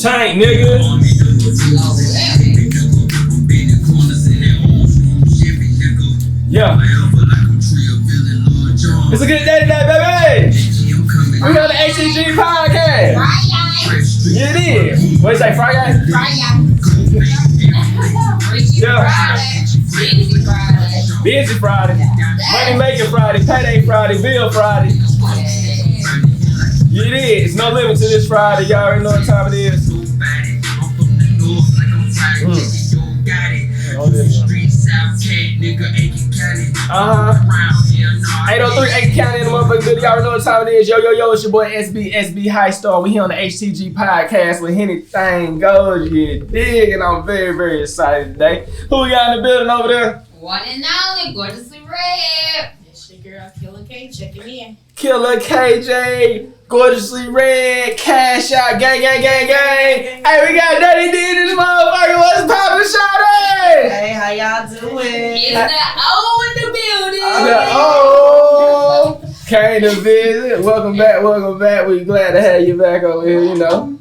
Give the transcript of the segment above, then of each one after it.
tank, nigga. Yeah. It's a good day today, baby. We on the HTG Podcast. Yeah, it is. What you say, Friday? Yeah. Busy Friday. Money making Friday. Payday Friday. Bill Friday. Yeah, it is. No limit to this Friday. Y'all already know what time it is. Uh-huh. 803 Aiken County in the motherfucking good. Y'all already know what time it is. Yo, it's your boy SB High Star. We here on the HTG Podcast with anything goes. You dig? And I'm very, very excited today. Who we got in the building over there? One and only, gorgeously red. It's your girl, Killer K, checking in. Killer KJ, gorgeously red, cash out, gang. Hey, we got Dirty D in this motherfucker. What's poppin', shawty? Hey, how y'all doing? It's the O in the building. Came to visit. Welcome back. We glad to have you back over here, you know.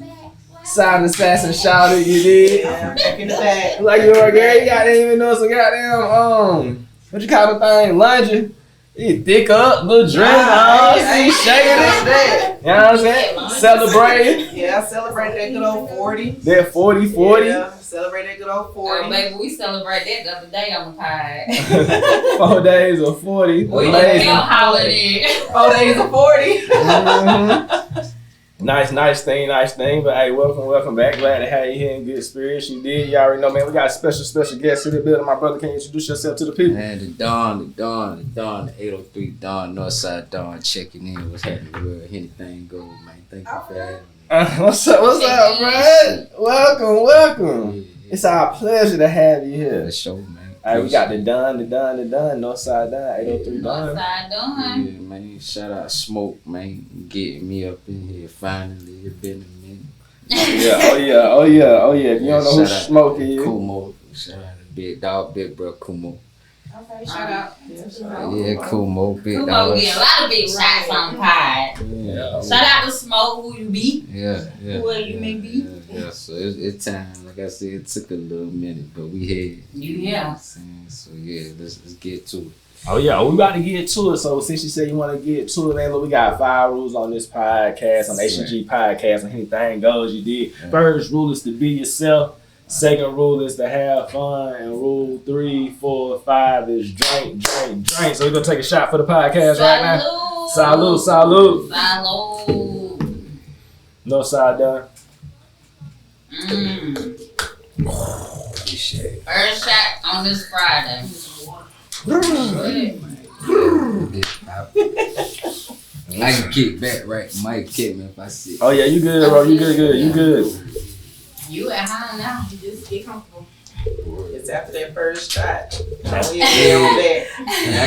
Silent assassin shouted, you did. Yeah, back in the back. Like you were girl, you goddamn even know some goddamn, what you call the thing, lunging. You thick up, little drink, see, shaking it. You know what I'm saying? Celebrating. Yeah, I celebrated that good old 40. That 40. Yeah, celebrated that good old 40. Baby, we celebrated that the other day on the pod. 4 days of 40. We didn't feel holiday. 4 days of 40. Mm-hmm. Nice thing. But hey, welcome back. Glad to have you here in good spirits. You did. You already know, man. We got a special guest in the building. My brother, can you introduce yourself to the people? Man, the Donn, the 803 Donn, Norfside Donn checking in. What's happening? Where anything goes, man. Thank you for having me. What's up, man? Welcome. Yeah. It's our pleasure to have you here. The show, man. All right, we got the Donn, Norfside Donn, 803 Donn. Norfside Donn. Yeah, man. Shout out Smoke, man. Getting me up in here finally. It's been a minute. Oh yeah. If you don't know who Smoke is. Kumo. Shout out to Big Dog, Big Bro Kumo. Okay, shout out. Yeah, Kumo, Big Dog. Kumo get a lot of big shots on the pod. Yeah. Shout out to Smoke, who you be. Yeah. Whoever you may be. Yeah, so it's time. Like I said, it took a little minute, but we had. Yeah. So yeah, let's get to it. Oh yeah, we about to get to it. So since you said you want to get to it, man, look, we got 5 rules on this podcast, on the HTG Podcast, and anything goes. You did. Yeah. First rule is to be yourself. Second rule is to have fun, and rule 3, 4, 5 is drink. So we're gonna take a shot for the podcast right now. Salute. Norfside Donn. First shot on this Friday. I can kick back, right? Mike kick me if I see. Oh yeah, you good, bro. You good. You at home now. You just get comfortable. It's after that first shot. I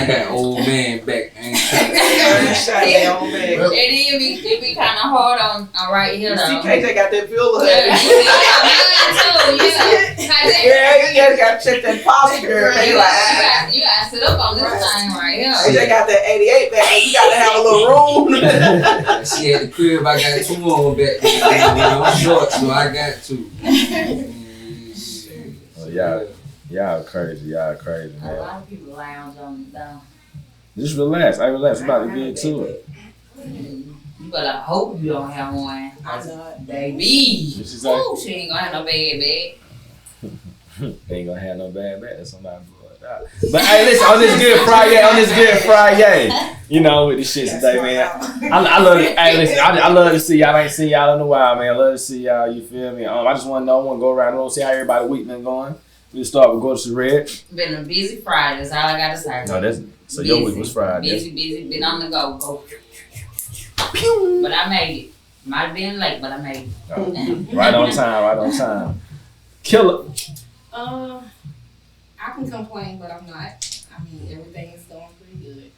got old man back. I ain't trying First shot, they on back. It be kind of hard on right here though. See, KJ got that feel. Yeah. You just got to check that posture. You gotta sit up on this thing right here. KJ got that 88 back. You got to have a little room. She had the crib. I got 2 on back. I'm short, so I got 2. Oh, y'all crazy, man. A lot of people lounge on it though. Just relax. We're about to get to it. You better hope you don't have one. Baby. What she say? Oh, she ain't gonna have no bad back. Ain't gonna have no bad back. That's somebody blood out. But hey, listen, on this good Friday, you know, with this shit today, man. I love it. Hey, listen, I love to see y'all. I ain't seen y'all in a while, man. I love to see y'all. You feel me? I just want to know. I want to go around the room, see how everybody week been going. We start with Gorgeous Red. Been a busy Friday. That's all I gotta say. No, so your week was Friday. Busy. Been on the go. But I made it. Might have been late, but I made it. Oh, right on time. Killer. I can complain, but I'm not. I mean, everything is going pretty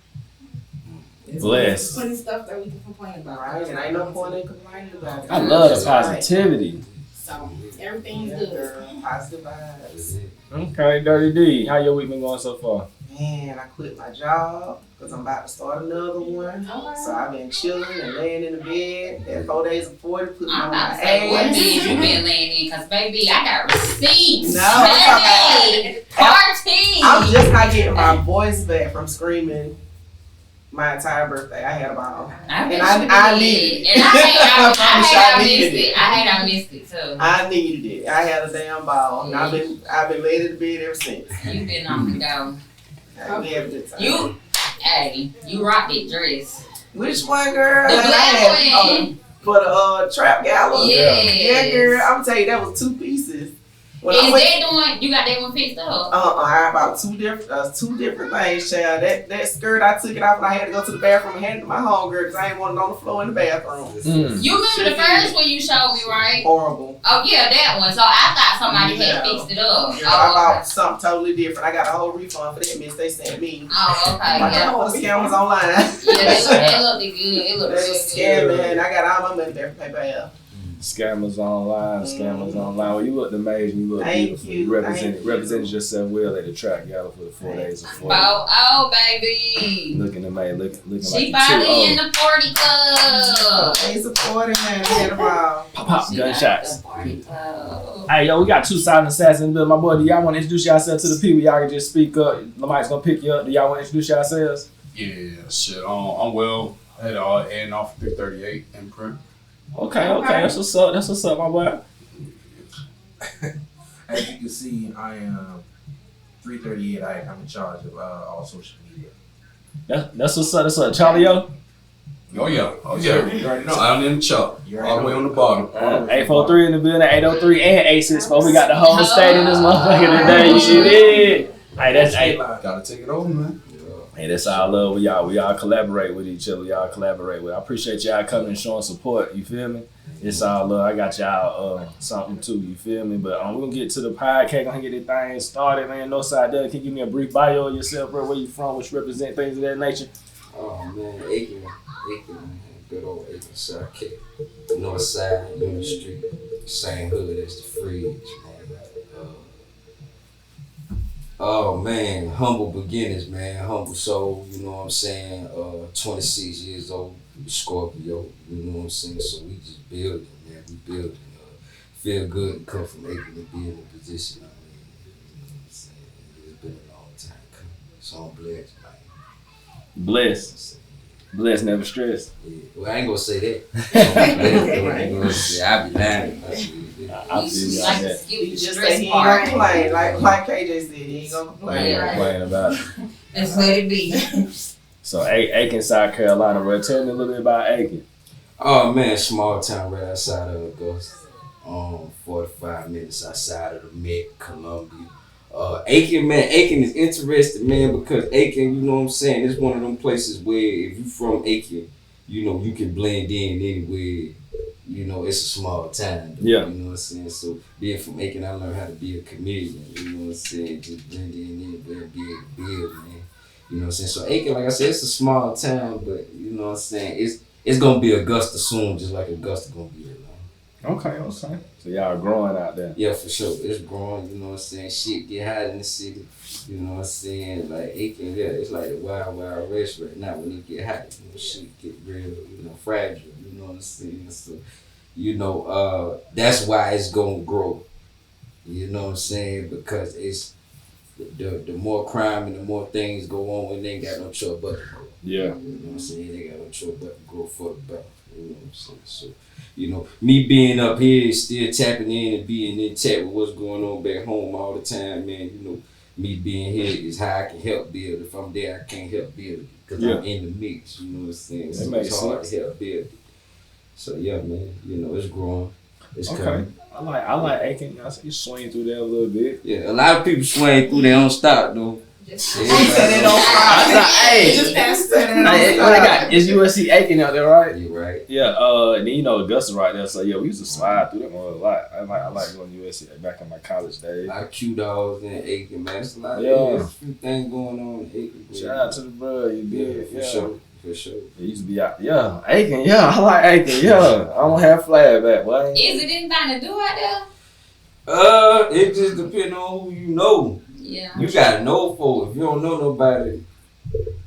good. Bless. Plenty of stuff that we can complain about. Right, and ain't no point in complaining about it. I love the positivity. So, everything's good. Positive vibes. Okay, Dirty D, how your week been going so far? Man, and I quit my job because I'm about to start another one. So I've been chilling and laying in the bed. That 4 days of 40, putting I'm on about my to say, what ass. bed you been laying in? Because, baby, I got receipts. No, I'm Party. I'm just not getting my voice back from screaming my entire birthday. I had a ball. I needed it. And I hate I needed missed it. I hate I missed it, too. I needed it. I had a damn ball. And I've been laid in the bed ever since. You been on the go. We had a good time. You rocked it dress. Which one, girl? The black one. For the trap gala? Yes. Yeah, girl. I'm telling you, that was 2 pieces. When Is that the one, you got that one fixed up? I about two different things, child. That skirt, I took it off and I had to go to the bathroom and hand it to my homegirl because I ain't want it on the floor in the bathroom. You remember the first one you showed me, right? Horrible. Oh, yeah, that one. So I thought somebody had fixed it up. Girl, I bought something totally different. I got a whole refund for that mess they sent me. Oh, okay. Like I put the scammers online. Yeah, they looked good. It looked They real was good. scamming. I got all my money back from PayPal. Scammers online. Well, you looked amazing. You looked beautiful. You represented yourself well at the track gala for the 4 days of 40. Oh, baby. Looking amazing. Looking She like finally in the 40 club. They supporting man. We had a ball. Pop, She gunshots. got the 40 club. Hey, yo, we got 2 silent assassins in the building. My boy, do y'all want to introduce yourselves to the people? Y'all can just speak up. Lamike's going to pick you up. Do y'all want to introduce yourselves? Yeah, shit. I'm Will at and off 338 in print. Okay. That's what's up, my boy. As you can see, I am 338. I'm in charge of all social media. That's what's up. That's what Charlie, yo. Oh yeah. You already know. I'm in the chop. All the way on the bottom. 843 in the building, 803 and 864. We got the whole state in this motherfucker today. You see it? Hey, that's Gotta take it over, man. Hey, that's all love. We all collaborate with each other. Y'all collaborate with. I appreciate y'all coming and showing support. You feel me? It's all love. I got y'all something too. You feel me? But we're gonna get to the podcast. Gonna get this thing started, man. Norfside, can you give me a brief bio of yourself, bro? Where you from? Which represent things of that nature? Oh man, Aiken, man. Good old Aiken sidekick. Norfside, Union Street, same hood as the Fridge, man. Oh man, humble beginnings, man. Humble soul, you know what I'm saying? 26 years old, Scorpio, you know what I'm saying? So we just building, man. We building. Feel good to come from Aiken to be in the position I'm in. You know what I'm saying? It's been a long time coming. So I'm blessed, man. Blessed, never stressed. Yeah. Well, I ain't gonna say that. I be lying. I feel you on that. He just said he ain't gonna complain. Like KJ said, he ain't gonna complain. I ain't complaining about it. That's what it be. So Aiken, South Carolina, bro. Tell me a little bit about Aiken. Oh man, small town right outside of Augusta. 45 minutes outside of the Met, Columbia. Aiken is interesting, man, because Aiken, you know what I'm saying, it's one of them places where if you from Aiken, you know, you can blend in anywhere. You know, it's a small town. Yeah. You know what I'm saying? So being from Aiken, I learned how to be a chameleon. You know what I'm saying? Just blend in anywhere and be able to build, man. You know what I'm saying? So Aiken, like I said, it's a small town, but you know what I'm saying? It's gonna be Augusta soon, just like Augusta gonna be there. Okay. So y'all growing out there. Yeah, for sure. It's growing, you know what I'm saying? Shit get hot in the city. You know what I'm saying? Like Aiken, yeah, it's like the wild west right now when it get hot. You know, shit get real, you know, fragile. You know what I'm saying? So, you know, that's why it's gonna grow. You know what I'm saying? Because it's the more crime and the more things go on when they ain't got no choice but to grow. Yeah. You know what I'm saying? They got no choice but to grow for the better. You know what I'm saying? So, you know, me being up here is still tapping in and being in touch with what's going on back home all the time, man. You know, me being here is how I can help build. If I'm there, I can't help build it because I'm in the mix. You know what I'm saying? So it's hard to help build it. So yeah, man. You know, it's growing. It's coming. I like Aiken. You swing through there a little bit. Yeah, a lot of people swing through. They don't stop though. It's USC Aiken out there, right? You're right. Yeah, and then you know Augusta right there, so yeah, we used to slide through them a lot. I like going to USC back in my college days. A lot of Q dogs in Aiken, man. It's a lot of a few things going on in Aiken. Shout out to the bro, you did. For sure. It used to be out. Yeah, Aiken. Yeah, I like Aiken. Yeah, I don't have flashback, boy. Is it anything to do out there? It just depends on who you know. Yeah. You gotta know folks. If you don't know nobody,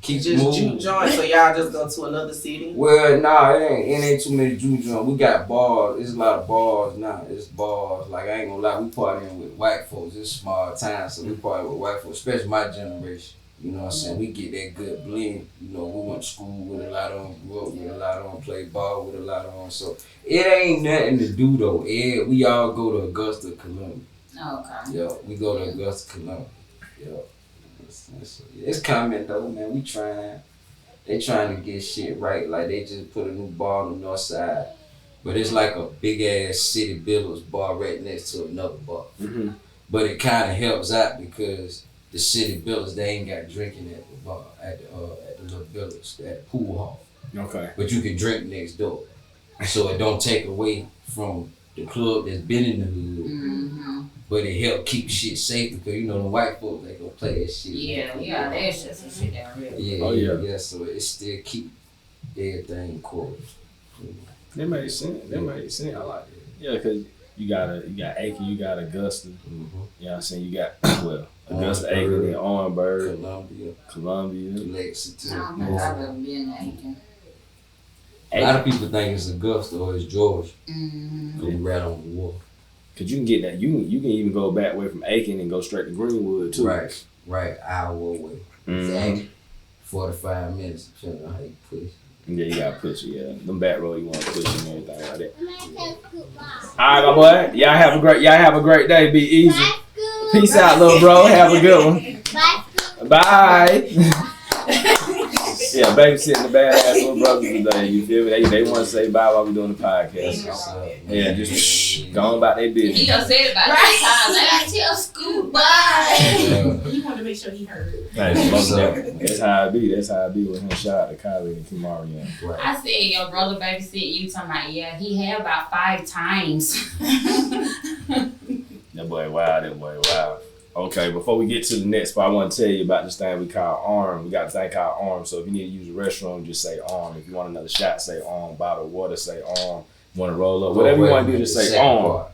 keep Just moving. juke joint, so y'all just go to another city. Well, nah, it ain't too many juke joints. We got bars. It's a lot of bars now. It's bars. Like, I ain't gonna lie, we partying with white folks. It's small time, so we party with white folks, especially my generation. You know what I'm saying? We get that good blend. You know, we went to school with a lot of them, grew up with a lot of them, played ball with a lot of them. So it ain't nothing to do though. Yeah, we all go to Augusta, Columbia. Okay. Yeah, we go to Augusta, Columbia. Yeah. It's coming though, man. We trying. They trying to get shit right. Like, they just put a new bar on the Norfside. But it's like a big ass City Builders bar right next to another bar. Mm-hmm. But it kind of helps out because the City Builders, they ain't got drinking at the bar, at the little Builders, at the pool hall. Okay. But you can drink next door. So it don't take away from the club that's been in the hood. Mm-hmm. But it help keep shit safe because, you know, the white folks, they gonna play that shit. Yeah, that's just some shit down here. Yeah, so it still keep everything cool. That makes sense. I like it. Yeah, because you got Aiken, you got Augusta. Mm-hmm. You know what I'm saying? You got, Augusta, Aiken, then Orangeburg, Columbia. Lexington. I don't think I've ever been to Aiken. A lot of people think it's Augusta or it's Georgia. Mm-hmm. Go right on the wall. Cause you can get that. You can even go back away from Aiken and go straight to Greenwood too. Right. Hour away. Mm-hmm. 45 minutes, depending on how you push. Yeah, you gotta push it. Yeah, them back road you want to push and everything like that. All right, my boy. Y'all have a great day. Be easy. Peace out, little bro. Have a good one. Bye. Yeah, babysitting the badass little brothers today. You feel me? They want to say bye while we doing the podcast. Yeah, just go on about their business. He done said it about 3 times. I gotta tell Scoot bye. He wanted to make sure he heard. That's how I be. That's how I be with him. Shout out to Kylie and Kimari. I said your brother babysit you. Talking about, yeah, he had about 5 times. That boy wow. Okay, before we get to the next part, I want to tell you about this thing we call ARM. We got this thing called ARM. So if you need to use the restroom, just say ARM. If you want another shot, say ARM. Bottle of water, say ARM. You want to roll up, whatever you want to do, just say ARM.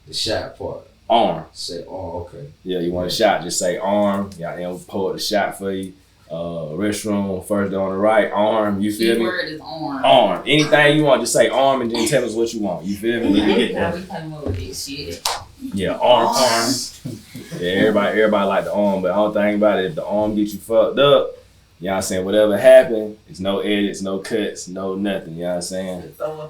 The shot part. ARM. Say ARM, okay. Yeah, you want a shot, just say ARM. Y'all we'll pull the shot for you. Restroom, first on the right, ARM. You feel me? The word is ARM. ARM. Anything you want, just say ARM and then tell us what you want. You feel me? We come up with this shit. Yeah, ARM. Yeah, everybody like the arm, but the only thing about it, if the arm gets you fucked up, you know what I'm saying, whatever happened, it's no edits, no cuts, no nothing, you know what I'm saying?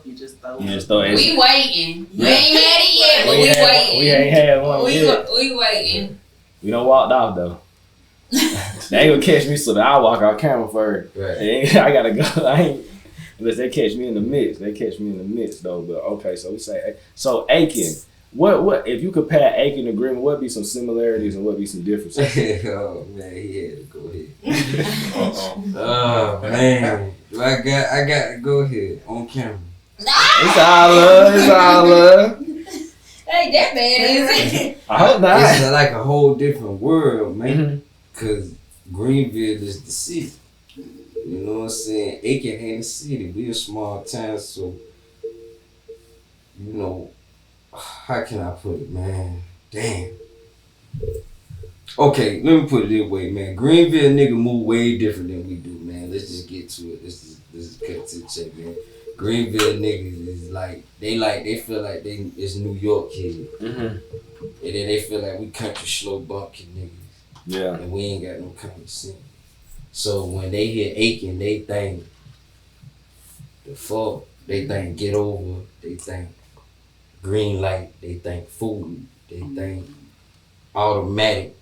You just throw You up. just throw it. We waiting. We ain't had it yet, but we waiting. We ain't had one yet. We waiting. We done walked off though. They ain't gonna catch me, so I'll walk out camera first. Right. I gotta go. Unless they catch me in the mix. They catch me in the mix though, but okay, so we say, so Aiken. What if you compare Aiken to Greenville, what be some similarities and what be some differences? Oh man, he had to go ahead. Oh man, I got to go ahead on camera. It's all love. Ain't that bad, is it? I hope not. It's like a whole different world, man. Cause Greenville is the city. You know what I'm saying? Aiken ain't the city. We a small town, so you know. How can I put it, man? Damn. Okay, let me put it this way, man. Greenville nigga move way different than we do, man. Let's just get to it. Let's just cut to the check, man. Greenville niggas is they feel like it's New York kid. Mm-hmm. And then they feel like we country slow bumpkin niggas. Yeah. And we ain't got no common sense. So when they hear Aiken, they think the fuck. They think get over. They think green light, they think food, they think automatic,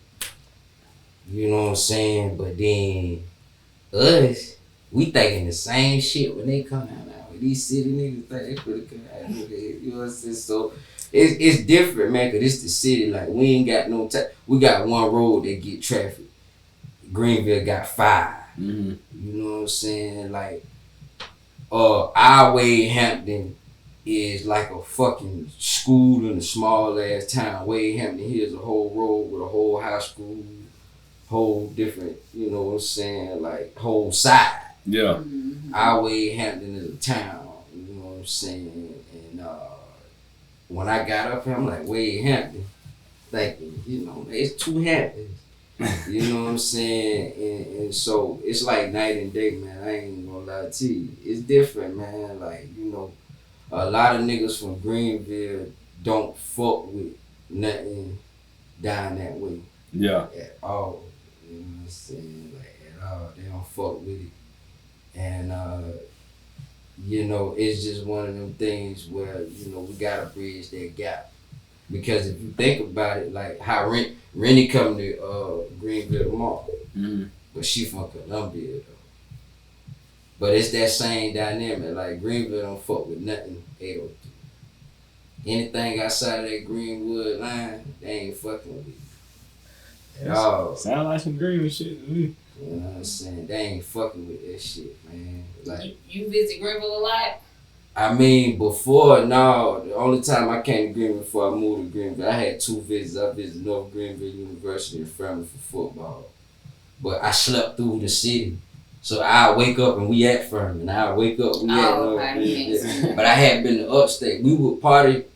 you know what I'm saying? But then us, we thinking the same shit when they come out now. These city niggas think they could come out here, you know what I'm saying? So it's different, man, cause it's the city. Like we ain't got no time. We got one road that get traffic. Greenville got 5. Mm-hmm. You know what I'm saying? Like our way Hampton is like a fucking school in a small ass town. Wade Hampton here's a whole road with a whole high school, whole different, you know what I'm saying, like whole side. Yeah. Our Wade Hampton is a town, you know what I'm saying? And when I got up here, I'm like, Wade Hampton, thinking, you know, it's 2 Hamptons. You know what I'm saying? And so it's like night and day, man. I ain't gonna lie to you. It's different, man. Like, you know, a lot of niggas from Greenville don't fuck with nothing down that way. Yeah. At all. You know what I'm saying? Like, at all. They don't fuck with it. And, you know, it's just one of them things where, you know, we gotta bridge that gap. Because if you think about it, like how Rennie come to Greenville tomorrow, but she from Columbia though. But it's that same dynamic. Like Greenville don't fuck with nothing 803. Anything outside of that Greenwood line, they ain't fucking with it. At all. Sound like some Greenwood shit to me. You know what I'm saying? They ain't fucking with that shit, man. Like You visit Greenville a lot? I mean, before, no, the only time I came to Greenville before I moved to Greenville, I had 2 visits. I visited North Greenville University in Furman for football. But I slept through the city. So I wake up and we at Furman. I wake up, we at North Greenville. But I had been to upstate. We would party,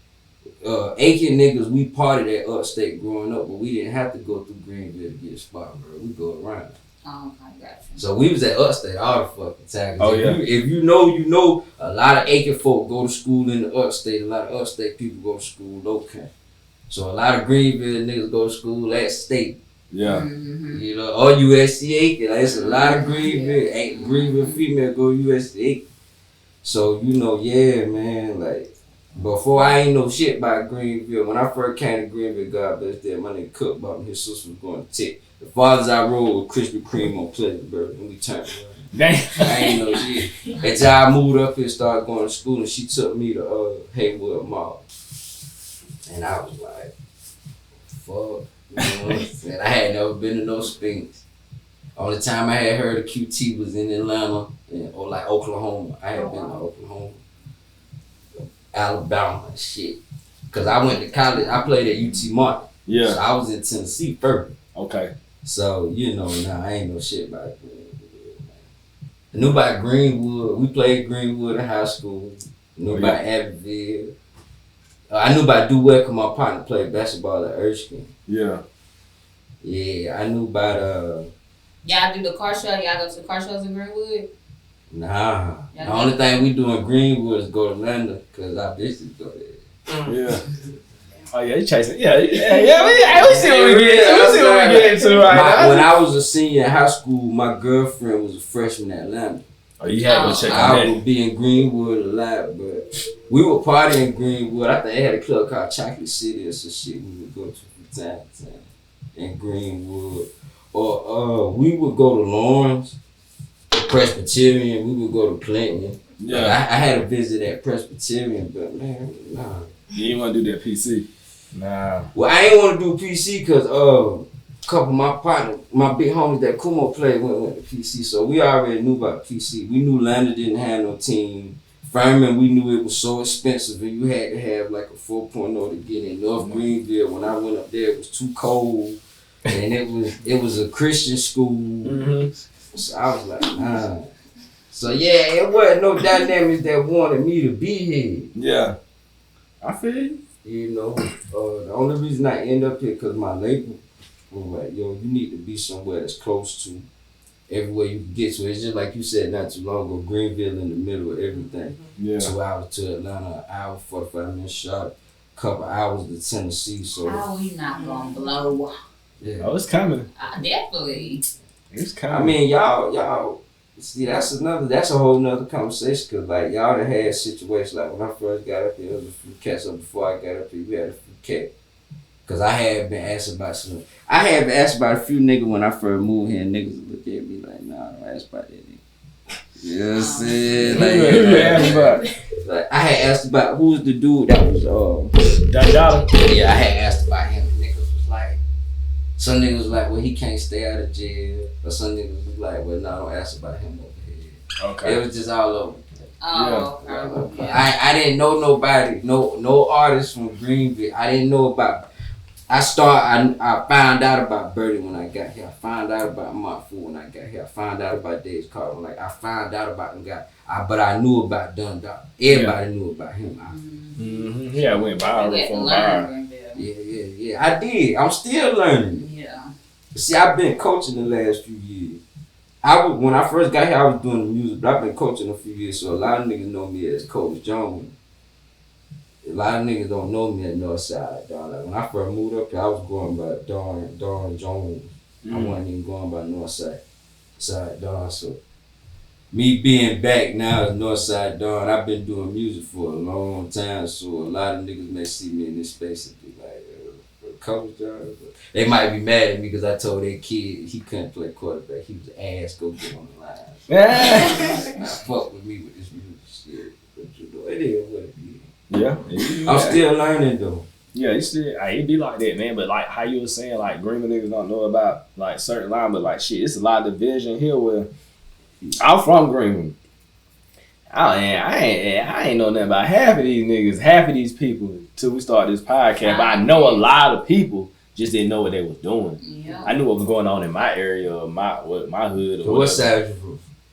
Aiken niggas, we partied at upstate growing up, but we didn't have to go through Greenville to get a spot, bro. We go around. Oh, I got you. So we was at upstate all the fucking time. Oh, yeah. If you know, you know. A lot of Aiken folk go to school in the upstate. A lot of upstate people go to school local. So a lot of Greenville niggas go to school at state. Yeah. Mm-hmm. You know, or USC Aiken. Like, it's a lot of Greenville. Greenville female go USC Aiken. So, you know, yeah, man, like, before I ain't know shit about Greenville. When I first came to Greenville, God bless that, my nigga Cook bought me, his sister was going to Tech. The fathers I rolled with Krispy Kreme on Pleasantville, and we turned around. Damn. I ain't know shit. Until I moved up here and started going to school, and she took me to Haywood Mall. And I was like, fuck. You know what I'm saying? I had never been to no Spinks. Only time I had heard of QT was in Atlanta or like Oklahoma. I had been to Oklahoma, Alabama, and shit. Because I went to college, I played at UT Martin. Yeah. So I was in Tennessee first. Okay. So, you know, nah, I ain't know shit about Greenwood, man. I knew about Greenwood. We played Greenwood in high school. I knew about Abbeville. I knew about Duet because my partner played basketball at Erskine. Yeah. Yeah, I knew about, Y'all do the car show? Y'all go to the car shows in Greenwood? nah. The only thing we do in Greenwood is go to London because our bitches go there. Yeah. Oh yeah, you chasing. Yeah. We see what we get into right now. When I was a senior in high school, my girlfriend was a freshman at London. Oh, you had to check on I that. would be in Greenwood a lot, but we would party in Greenwood. I think they had a club called Chocolate City or some shit we would go to from time to time in Greenwood. Or we would go to Lawrence, Presbyterian. We would go to Clinton. Yeah. Like, I had a visit at Presbyterian, but man, nah. You didn't want to do that PC. Nah. Well, I ain't want to do PC because a couple of my partners, my big homies that Kumo played went to PC, so we already knew about PC. We knew London didn't have no team. Furman, we knew it was so expensive and you had to have like a 4.0 to get in. North Greenville, when I went up there, it was too cold and it was a Christian school. Mm-hmm. So I was like, nah. So yeah, it wasn't no dynamics that wanted me to be here. Yeah. I feel you. You know, the only reason I end up here because my label was like, yo, you need to be somewhere that's close to everywhere you can get to. It's just like you said not too long ago, Greenville in the middle of everything. Yeah. 2 hours to Atlanta, an hour, 45 minutes shot, a couple hours to Tennessee. So How we not gonna blow? yeah. Oh, it's coming. Definitely. It's coming. I mean, y'all. See, that's a whole nother conversation because, like, y'all done had situations like when I first got up here, there was a few cats up before I got up here, we had a few cats. Because I had been asked about a few niggas when I first moved here, and niggas would look at me like, nah, don't ask about that nigga. You know what I'm saying? Who you asked about? Like, I had asked about who was the dude that was, Donn. yeah, I had asked about him, and niggas was like, some niggas was like, well, he can't stay out of jail. Or some niggas was like, well, no, don't ask about him over here. Okay. It was just all over. Oh, Okay. I didn't know nobody, no artists from Greenville. I didn't know about. I found out about Birdie when I got here. I found out about Mont Fool when I got here. I found out about Dave's Carter. Like I found out about them guys. But I knew about Donn. Everybody knew about him. Mm-hmm. Yeah, I went viral from viral. Yeah. I did. I'm still learning. Yeah. See, I've been coaching the last few years. When I first got here, I was doing the music, but I've been coaching a few years, so a lot of niggas know me as Coach Jones. A lot of niggas don't know me at Norfside, dog. Like when I first moved up here, I was going by Donn Jones. I wasn't even going by Norfside Donn. So me being back now as Norfside Donn, I've been doing music for a long time, so a lot of niggas may see me in this space and be like, Coach Jones. They might be mad at me because I told that kid he couldn't play quarterback. He was ass, go get on the line. Now fuck with me with this music shit. But you know, it is what it is. Yeah. I'm still learning though. Yeah, it be like that, man. But like how you were saying, like Greenville niggas don't know about like certain line, but like shit, it's a lot of division here where I'm from Greenville. I ain't know nothing about half of these niggas, half of these people till we started this podcast. But I know a lot of people just didn't know what they was doing. Yeah. I knew what was going on in my area or my hood. Or So what side you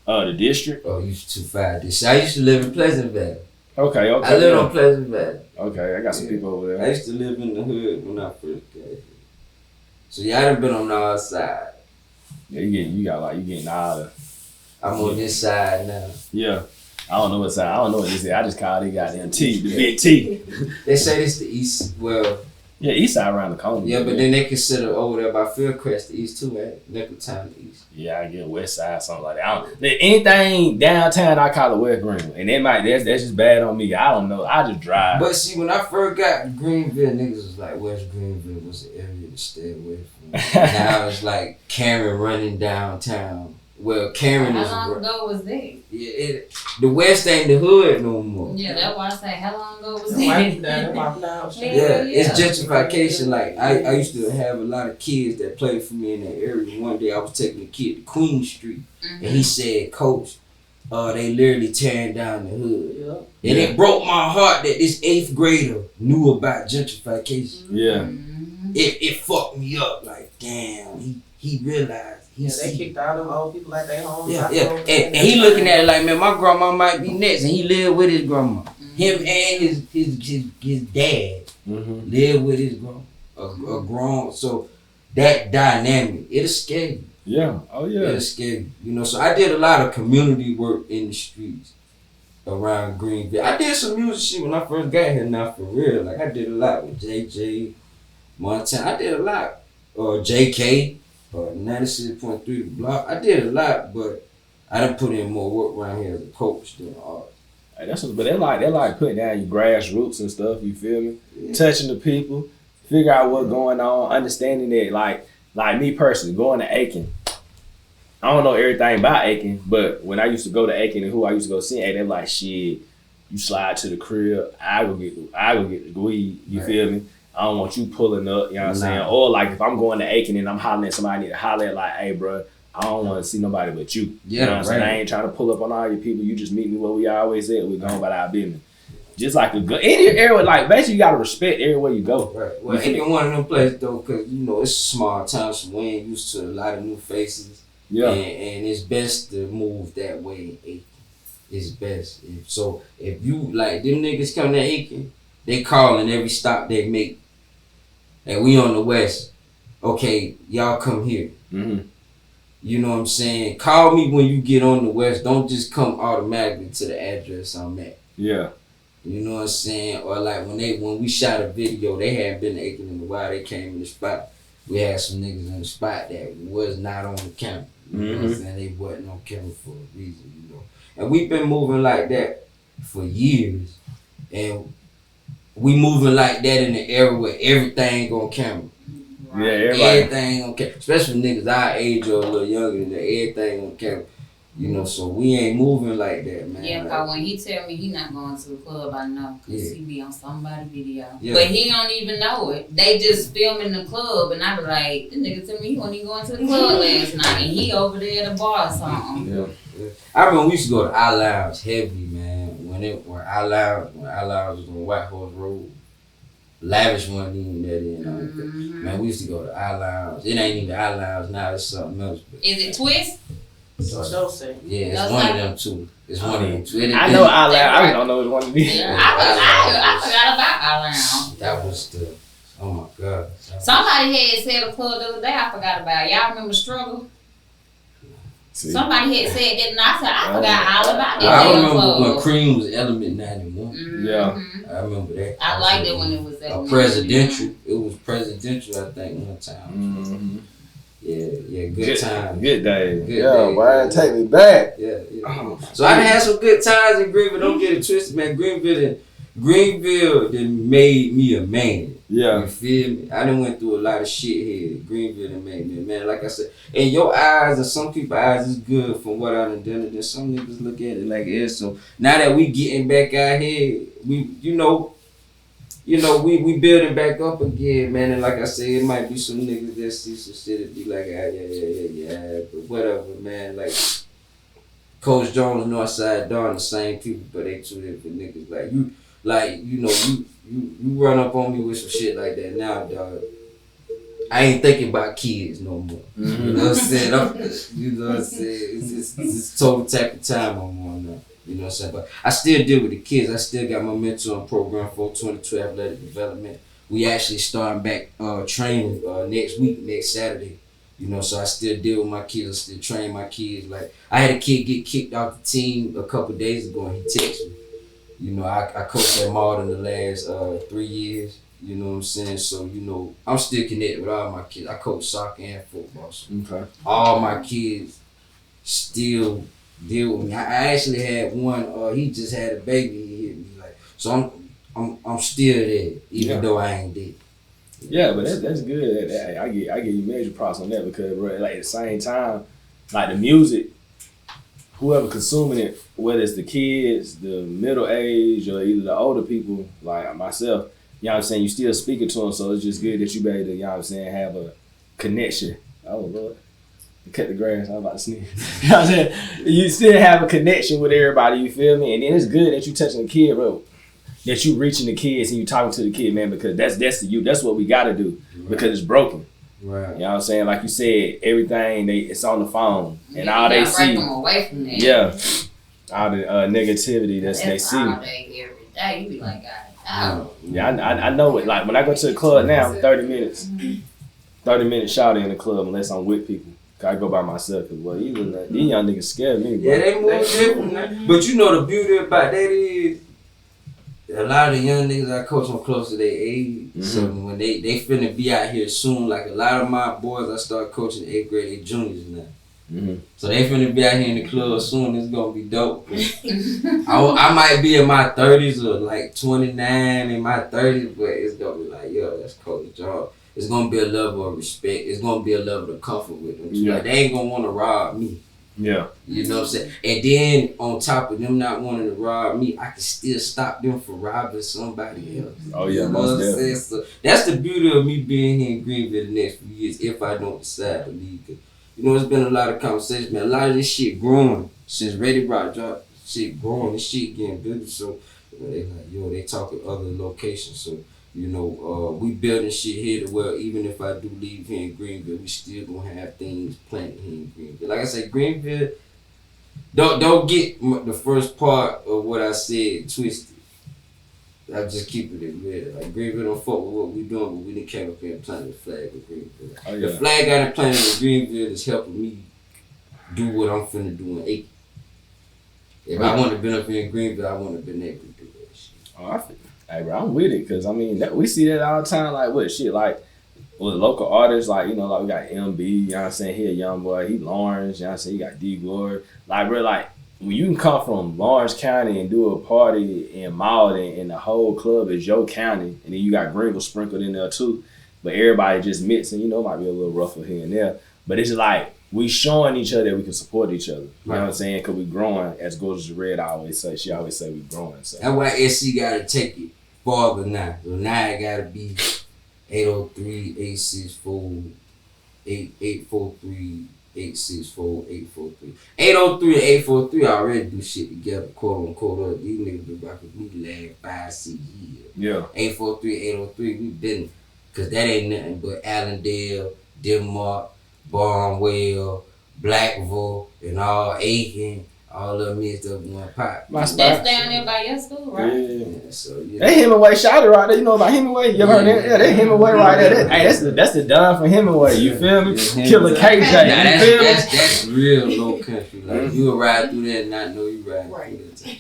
from? The district. Oh, you too far. I used to live in Pleasant Valley. Okay. I live on Pleasant Valley. Okay, I got some people over there. I used to live in the hood when I first got here. So I done been on the other side. Yeah, you getting out of. I'm on this side now. Yeah. I don't know what side. I don't know what this is. I just call it goddamn T, the big T. They say this the east. Well, yeah, east side around the corner. yeah, but then they consider over there by Fieldcrest the east too, right? Nickeltown the east. Yeah, I get west side, something like that. Anything downtown, I call it West Greenville. And that's just bad on me. I don't know. I just drive. But see, when I first got to Greenville, niggas was like, West Greenville was the area to stay away from. Now it's like Cameron running downtown. Well, Cameron is. How long ago was that? Yeah, the West ain't the hood no more. Yeah, that's why I say, how long ago was Wipe that? down. Yeah, it's gentrification. Like I used to have a lot of kids that played for me in that area. One day I was taking a kid to Queen Street, and he said, "Coach, they literally tearing down the hood." Yeah. And it broke my heart that this 8th grader knew about gentrification. Yeah. It fucked me up. Like, damn, he realized. They kicked all them old people like they home. Yeah. And he looking at it like, man, my grandma might be next, and he lived with his grandma. Him and his dad lived with his grandma, a grown. So that dynamic, it'll scare you. Yeah. Oh yeah. It'll scare you. You know. So I did a lot of community work in the streets around Greenville. I did some music shit when I first got here. Now for real, like I did a lot with JJ, Montana. I did a lot. JK. 96.3 the block. I did a lot, but I done put in more work around here as a coach than art. Hey, but they like putting down your grassroots and stuff. You feel me? Yeah. Touching the people, figure out what's going on, understanding that. Like me personally, going to Aiken. I don't know everything about Aiken, but when I used to go to Aiken and who I used to go see, they like, shit, you slide to the crib, I go get the weed. You feel me? I don't want you pulling up, you know what I'm saying? Or like if I'm going to Aiken and I'm hollering at somebody, I need to holler at like, hey bro, I don't want to see nobody but you. Yeah, you know what I'm saying? I ain't trying to pull up on all your people. You just meet me where we always at. We going about our business. Just like any area, like basically you gotta respect everywhere you go. Right. Well, Aiken one of them places though, cause you know it's a small town, so we ain't used to a lot of new faces. Yeah. And it's best to move that way in Aiken. It's best. If you like them niggas come to Aiken, they calling every stop they make. And we on the west, okay, y'all come here. Mm-hmm. You know what I'm saying? Call me when you get on the west. Don't just come automatically to the address I'm at. Yeah. You know what I'm saying? Or like when we shot a video, they hadn't been to Aiken in a while. They came in the spot. We had some niggas in the spot that was not on the camera. You know what I'm saying? They wasn't on camera for a reason, you know. And we've been moving like that for years. And we moving like that in the era where everything on camera. Yeah, everybody. Everything on camera. Especially niggas our age or a little younger than that. Everything on camera. You know, so we ain't moving like that, man. Yeah, cause when he tell me he not going to the club, I know. Cause he be on somebody's video. Yeah. But he don't even know it. They just filming the club and I be like, this nigga tell me he wasn't even going to the club last night and he over there at the bar or something. Yeah. I remember we used to go to our lounge heavy, man. When our lounge was on White Horse Road. Lavish wasn't even that in. Man, we used to go to our lounge. It ain't even our lounge now, it's something else. But is it Twist? Yeah, it's one of them two. It's one of them two. I know our lounge. I don't know which one it is. Yeah, I forgot about our lounge. That was the Oh my God. Somebody had said a club the other day I forgot about. Y'all remember Struggle? See. Somebody had said that and I said I forgot all about that. I remember club. when Cream was Element 91. Yeah. I remember that. I liked it when it was a presidential. It was presidential, I think, one time. Mm-hmm. Yeah, good time. Good day. Good Yeah, day, why good take me back? Yeah. So I done had some good times in Greenville. Don't get it twisted, man. Greenville done made me a man. Yeah. You feel me? I done went through a lot of shit here. Greenville done made me a man. Like I said, in your eyes and some people's eyes is good from what I done done. And then some niggas look at it like it. So now that we getting back out here, we building back up again, man. And like I said, it might be some niggas that see some shit and be like, yeah. But whatever, man. Like Coach Jones, Norfside, Donn, the same people, but they two different niggas. You run up on me with some shit like that now, dog. I ain't thinking about kids no more. Mm-hmm. You know what I'm saying? It's just total type of time I'm on now. You know what I'm saying? But I still deal with the kids. I still got my mentoring program for 22 athletic development. We actually starting back training next Saturday. You know, so I still deal with my kids. I still train my kids. Like I had a kid get kicked off the team a couple days ago, and he texted me. You know, I coached at Malden the last 3 years. You know what I'm saying? So, you know, I'm still connected with all my kids. I coach soccer and football. So Okay. all my kids still deal with me. I actually had one. He just had a baby. He hit me like. So I'm still there, even though I ain't dead. Yeah, but that's good. I give you major props on that because, bro, like at the same time, like the music, whoever consuming it, whether it's the kids, the middle age, or either the older people, like myself, you know what I'm saying, you still speaking to them, so it's just good that you be able to, you know what I'm saying, have a connection. Oh, Lord. Cut the grass, I was about to sneeze. You know what I'm saying? You still have a connection with everybody, you feel me? And then it's good that you touching the kid, bro. That you reaching the kids and you talking to the kid, man, because that's what we gotta do. Because it's broken. Right. You know what I'm saying? Like you said, everything it's on the phone. And all they see. Break them away from that. Yeah. All the negativity they see. All day, every day. You be like, God, Yeah, I know it. Like when I go to the club now, 30 minutes. 30 minutes shouting in the club unless I'm with people. I go by myself because these young niggas scare me, bro. Yeah, they move different. But you know the beauty about that is a lot of the young niggas I coach them close to their age. Mm-hmm. So when they finna be out here soon, like a lot of my boys I start coaching 8th grade, they juniors now. Mm-hmm. So they finna be out here in the club soon. It's gonna be dope. I might be in my 30s or like 29 in my 30s, but it's gonna be like, yo, that's Coach John. It's gonna be a level of respect. It's gonna be a level of comfort with them. Yeah. Like they ain't gonna wanna rob me. Yeah. You know what I'm saying? And then on top of them not wanting to rob me, I can still stop them from robbing somebody else. Oh yeah, you know most definitely. So that's the beauty of me being here in Greenville the next few years if I don't decide to leave. You know, it's been a lot of conversations, man. A lot of this shit growing since Ready Rocc dropped. Shit growing, this shit getting bigger. So they like, they talking other locations. So you know, we building shit here to where even if I do leave here in Greenville, we still gonna have things planted here in Greenville. Like I said, Greenville, don't get the first part of what I said twisted. I just keep it in real. Like Greenville don't fuck with what we doing, but we done came up here and planted the flag of Greenville. Oh, yeah. The flag I done planted in Greenville is helping me do what I'm finna do in Aiken. If I wouldn't have been up here in Greenville, I wouldn't have been able to do that shit. Oh, I feel. Hey, bro, I'm with it, cause I mean we see that all the time. Like what shit, like with local artists, like you know, like we got MB. You know what I'm saying? He a young boy. He Lawrence. You know what I'm saying? You got D Glory. Like bro, like when you can come from Lawrence County and do a party in Malden and the whole club is your county, and then you got Greenville sprinkled in there too. But everybody just mixing. You know, it might be a little rougher here and there. But it's just like we showing each other that we can support each other. You know what I'm saying? Cause we growing. As Gorgeous Red always say, she always say we growing. So that's why SC gotta take it farther now. So now it gotta be 803, 864, 843, 864, 843. 803 and 843 already do shit together, quote unquote. These niggas been rocking with me last 5, 6 years. Yeah. 843, 803, we been, cause that ain't nothing but Allendale, Denmark, Barnwell, Blackville, and all Aiken, All of them mixed up in one pot. My spot. That's down there by your school, right? Yeah. So yeah. That Hemingway shouted right there. You know about Hemingway? You ever heard that? Yeah, that Hemingway right there. Hey, that's the Donn from Hemingway. You feel me? Killer KJ. Now You feel me? that's real low country. Like you will ride through that and not know you riding through that.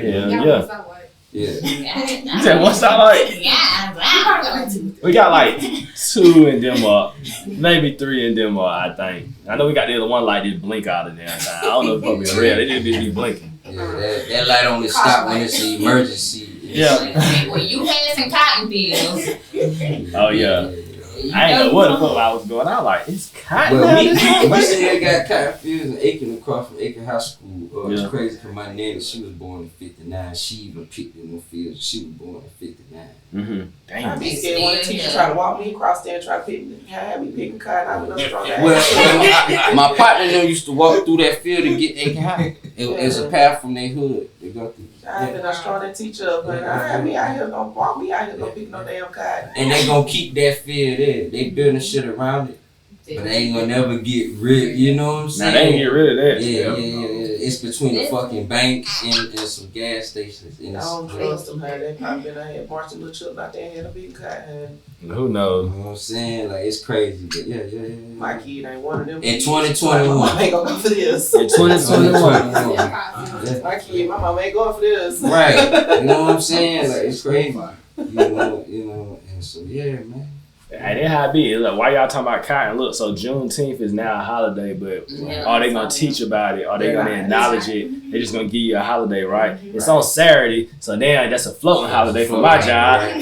Yeah. Yeah. You said what's that like? Yeah. We got like 2 in Denmark, maybe 3 in Denmark, I think. I know we got the other one light that blink out of there. I don't know if it's gonna be real. They just be blinking. Yeah, that light only stop when it's an emergency. Yeah. When you passing cotton fields. Oh yeah. I ain't know what the fuck I was going. I was like, it's cotton. Well, out we there? said they got cotton fields in Aiken across from Aiken High School. It's Yeah. crazy because my nanny, she was born in 59. She even picked in the fields. She was born in 59. Mm-hmm. I Damn. be scared when a teacher try to walk me across there and try to pick me. Have me picking cotton. I would have strong ass. Well, my partner them used to walk through that field to get Aiken High. It's a path from their hood. They go through. I been a strong that teacher up, but I had me out here, don't walk me out here, don't pick no damn cotton. And they gonna keep that field there. They building shit around it. But they ain't gonna never get rid, you know what I'm Now saying? they ain't get rid of that. Yeah. It's between the fucking bank and some gas stations. And I don't trust them, how they probably been out here marching little children out there and had a big cotton. Who knows? You know what I'm saying? Like, it's crazy, but yeah. My kid ain't one of them. In 2021. My mama ain't gonna go for this. In 2021. My kid, my mama ain't going for this. Right. You know what I'm saying? Like, it's crazy. You know, and so, yeah, man. Hey, that how it be. It's like, why y'all talking about cotton? Look, so Juneteenth is now a holiday, but are they gonna teach about it? Are they gonna acknowledge it? They're just gonna give you a holiday, right? It's on Saturday, so then that's a floating holiday for my job. Right.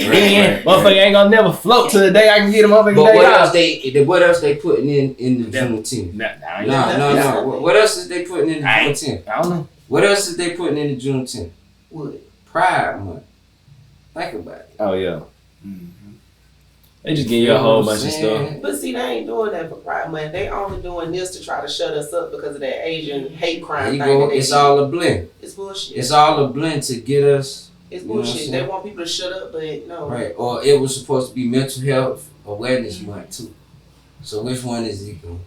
Motherfucker ain't gonna never float to the day I can get a motherfucking But day what off. else they putting in the Juneteenth? No. What else is they putting in the Juneteenth? I don't know. What else is they putting in the Juneteenth? What? Pride Month. Think about it. Oh yeah. They just give you a whole bunch of stuff. But see, they ain't doing that for Pride Month. They only doing this to try to shut us up because of that Asian hate crime There thing. you go. that they It's do. all a blend. It's bullshit. It's all a blend to get us. It's You know what I'm bullshit. saying? They want people to shut up, but no. Right. Or it was supposed to be Mental Health Awareness Month too. So which one is it going?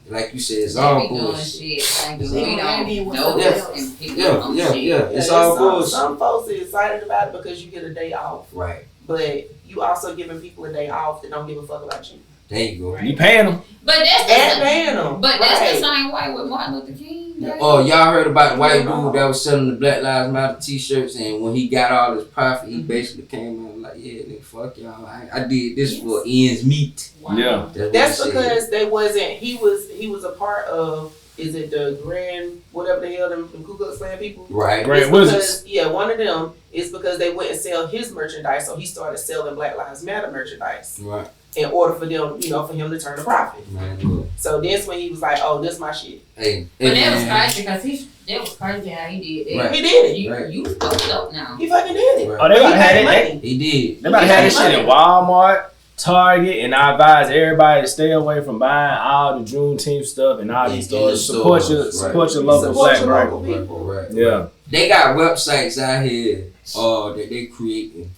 Like you said, it's all bullshit. Shit. Yeah. We don't know Yeah. this and pick up on shit. Yeah. It's all bullshit. Some folks are excited about it because you get a day off, Right. but you also giving people a day off that don't give a fuck about you. There you go. You paying them. But that's And the paying them. but that's Right. the same way with Martin Luther King. Day. Oh, y'all heard about the white dude that was selling the Black Lives Matter t-shirts, and when he got all his profit, he basically came out like, yeah, nigga, fuck y'all. I did this for ends meet. Wow. Yeah. That's what he said. because they wasn't. He was a part of. Is it the Grand whatever the hell them Ku Klux Klan people? Right. Grand It's Wizards. because, yeah, one of them is because they went and sell his merchandise, so he started selling Black Lives Matter merchandise Right. in order for them, for him to turn a profit. Man, look. So that's when he was like, "Oh, this my shit." Hey. But that was man. crazy because that was crazy how he did that. Right. He did it. You, Right. you fucked up now. He fucking did it. Right. Oh, they He about to have made that. money. He did. They about to have this shit in Walmart, Target, and I advise everybody to stay away from buying all the Juneteenth stuff and all these In the stores. Support stores, your local Support black your brand. local people. Right. Yeah. They got websites out here that they creating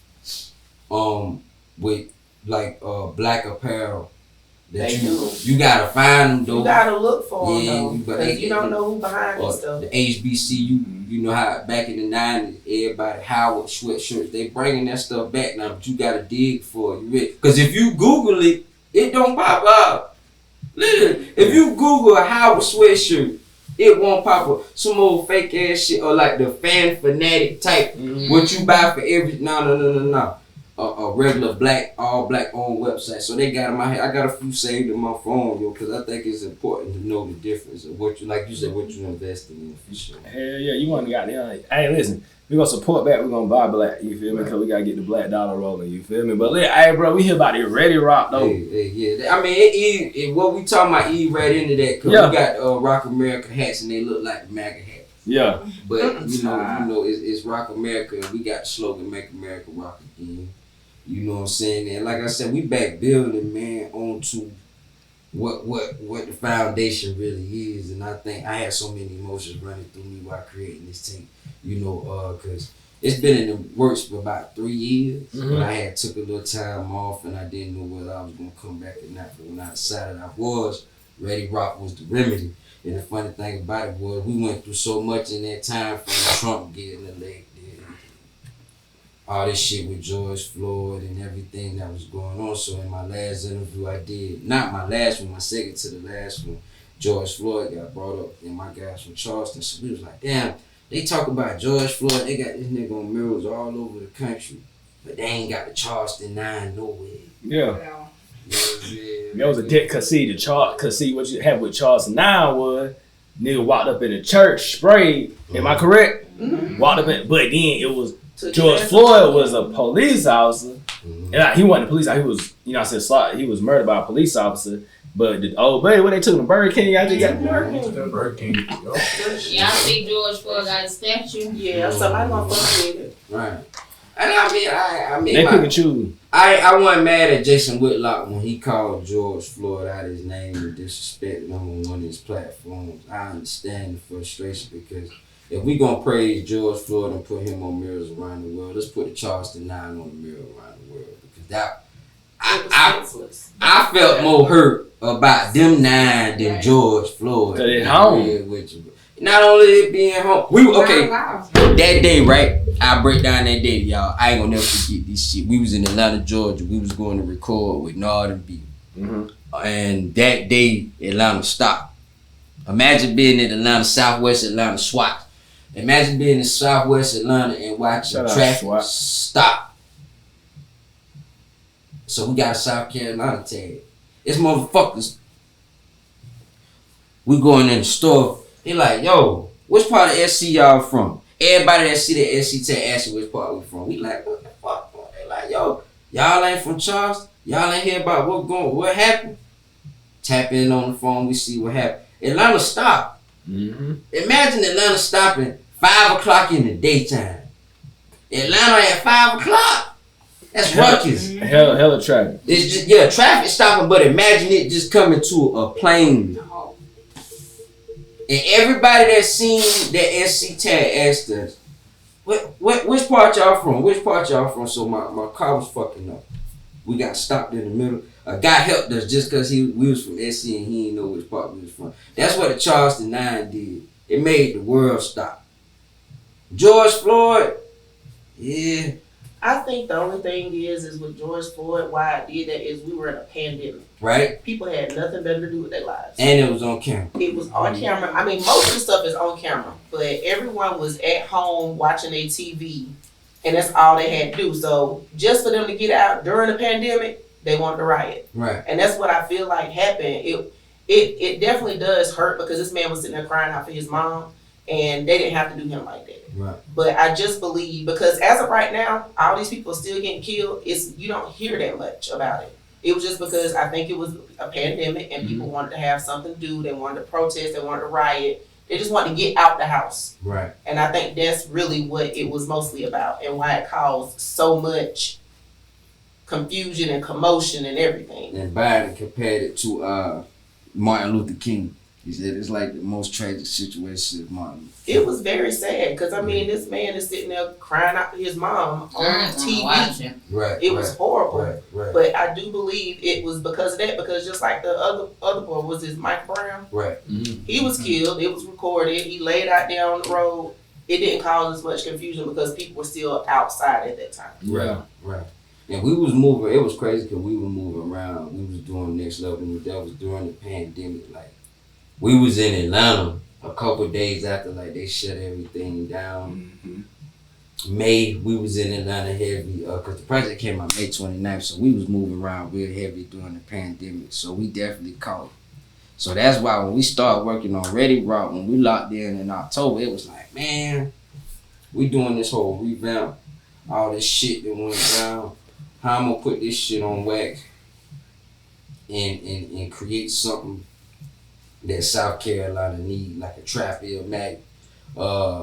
with like black apparel. That They do. you gotta find them though. You gotta look for them Yeah, though, but because they- you don't know who behind Or this stuff. the HBCU, you know how back in the 90s, everybody Howard sweatshirts, they bringing that stuff back now, but you gotta dig for it. Because if you Google it, it don't pop up. Literally, if you Google a Howard sweatshirt, it won't pop up. Some old fake ass shit or like the fan fanatic type, what you buy for every, no. A regular black, all black owned website. So they got them out here. I got a few saved in my phone, yo, because I think it's important to know the difference of what you, like you said, what you investing in for sure. Hell yeah, you want to got them. Hey, listen, we gonna support back. We gonna buy black. You feel me? Because we gotta get the black dollar rolling. You feel me? But hey, bro, we hear about the Ready Rocc though. Yeah. I mean, what we talking about, right into that, because we got Rock America hats and they look like the MAGA hats. Yeah. But you know, it's Rock America, and we got the slogan "Make America Rock Again." You know what I'm saying? And like I said, we back building, man, onto what the foundation really is. And I think I had so many emotions running through me while creating this tape. You know, because it's been in the works for about 3 years. But I had took a little time off, and I didn't know whether I was gonna come back or not. But when I decided I was, Ready Rocc was the remedy. And the funny thing about it was we went through so much in that time from Trump getting elected. All this shit with George Floyd and everything that was going on. So in my last interview I did, not my last one, my second to the last one, George Floyd got brought up and my guys from Charleston. So we was like, damn, they talk about George Floyd, they got this nigga on murals all over the country, but they ain't got the Charleston 9 nowhere. Yeah. That was a dick, cause see what you had with Charleston 9 was nigga walked up in the church, sprayed. Am I correct? Mm-hmm. Walked up in, but then it was George Floyd was a police officer, and he wasn't a police officer. He was, I said he was murdered by a police officer. But the old buddy, when they took him to Burger King, I just got Burger King. Y'all see George Floyd got a statue? Yeah, somebody gonna fuck with it. Right. And I mean, they pick and choose. I wasn't mad at Jason Whitlock when he called George Floyd out his name and disrespect him on one of his platforms. I understand the frustration because if we gonna praise George Floyd and put him on mirrors around the world, let's put the Charleston 9 on the mirror around the world because that I felt more hurt about them 9 than George Floyd. Cause it's home. Not only it being home, that day, right? I break down that day, y'all. I ain't gonna never forget this shit. We was in Atlanta, Georgia. We was going to record with Northern Beat. And that day, Atlanta stopped. Imagine being in Atlanta, Southwest Atlanta, SWAT. Imagine being in Southwest Atlanta and watching traffic stop. So we got a South Carolina tag. It's motherfuckers. We going in the store. They like, yo, which part of SC y'all from? Everybody that see the SC tag asking which part we from. We like, what the fuck? They like, yo, y'all ain't from Charleston? Y'all ain't hear about what happened? Tap in on the phone, we see what happened. Atlanta stopped. Imagine Atlanta stopping 5 o'clock in the daytime. Atlanta at 5 o'clock. That's ruckus. Hella traffic. It's just, traffic stopping, but imagine it just coming to a plane. And everybody that seen that SC tag asked us, which part y'all from? Which part y'all from? So my car was fucking up. We got stopped in the middle. A guy helped us just because we was from SC and he didn't know which part we was from. That's what the Charleston 9 did. It made the world stop. George Floyd, yeah. I think the only thing is with George Floyd, why I did that is we were in a pandemic. Right. People had nothing better to do with their lives. And it was on camera. It was on camera. I mean, most of the stuff is on camera, but everyone was at home watching their TV, and that's all they had to do. So just for them to get out during the pandemic, they wanted to riot. Right. And that's what I feel like happened. It definitely does hurt because this man was sitting there crying out for his mom, and they didn't have to do him like that. Right. But I just believe, because as of right now, all these people are still getting killed. You don't hear that much about it. It was just because I think it was a pandemic and people wanted to have something to do. They wanted to protest. They wanted to riot. They just wanted to get out the house. Right. And I think that's really what it was mostly about and why it caused so much confusion and commotion and everything. And Biden compared it to Martin Luther King. He said it's like the most tragic situation of Martin. It was very sad because I mean this man is sitting there crying out for his mom on TV. Right. It was horrible. Right. But I do believe it was because of that, because just like the other boy was his Mike Brown. Right. He was killed. It was recorded. He laid out there on the road. It didn't cause as much confusion because people were still outside at that time. Right. And we was moving. It was crazy because we were moving around. We was doing next level. That was during the pandemic. Like. We was in Atlanta a couple days after they shut everything down. May, we was in Atlanta heavy because the project came out May 29th, so we was moving around real heavy during the pandemic, so we definitely caught it. So that's why when we started working on Ready Rocc, when we locked in October, it was like, man, we doing this whole revamp, all this shit that went down, how I'm gonna put this shit on wax and create something that South Carolina need, like a trap mag,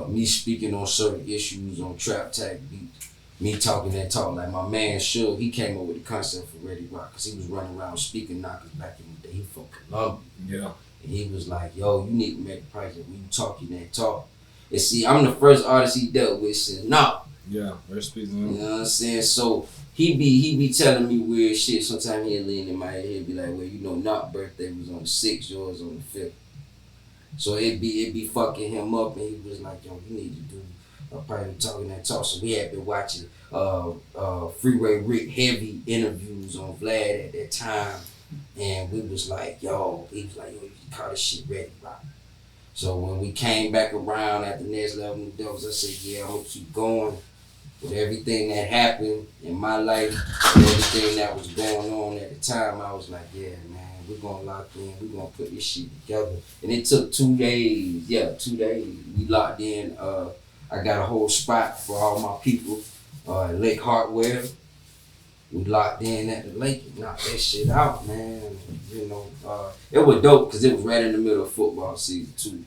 me speaking on certain issues on trap tag beats, me talking that talk. Like my man Shug, he came up with the concept for Ready Rocc because he was running around speaking knockers back in the day. He from Columbia. Yeah. And he was like, yo, you need to make a project when you talking that talk. And see, I'm the first artist he dealt with since Knock. Yeah, recipes. You know what I'm saying? So he be telling me weird shit. Sometimes he'll lean in my head, he'll be like, well, Knock birthday was on the 6th, yours on the 5th. So it be fucking him up, and he was like, yo, you need to do probably talking that talk. So we had been watching Freeway Rick heavy interviews on Vlad at that time, and we was like, yo, he was like, yo, you can call this shit Ready Rocc. So when we came back around at the next level of Devils, I said, yeah, I'm gonna keep going with everything that happened in my life, everything that was going on at the time. I was like, yeah, man, we're gonna lock in, we're gonna put this shit together. And it took 2 days, 2 days. We locked in. I got a whole spot for all my people at Lake Hartwell. We locked in at the lake and knocked that shit out, man. You know, it was dope because it was right in the middle of football season too.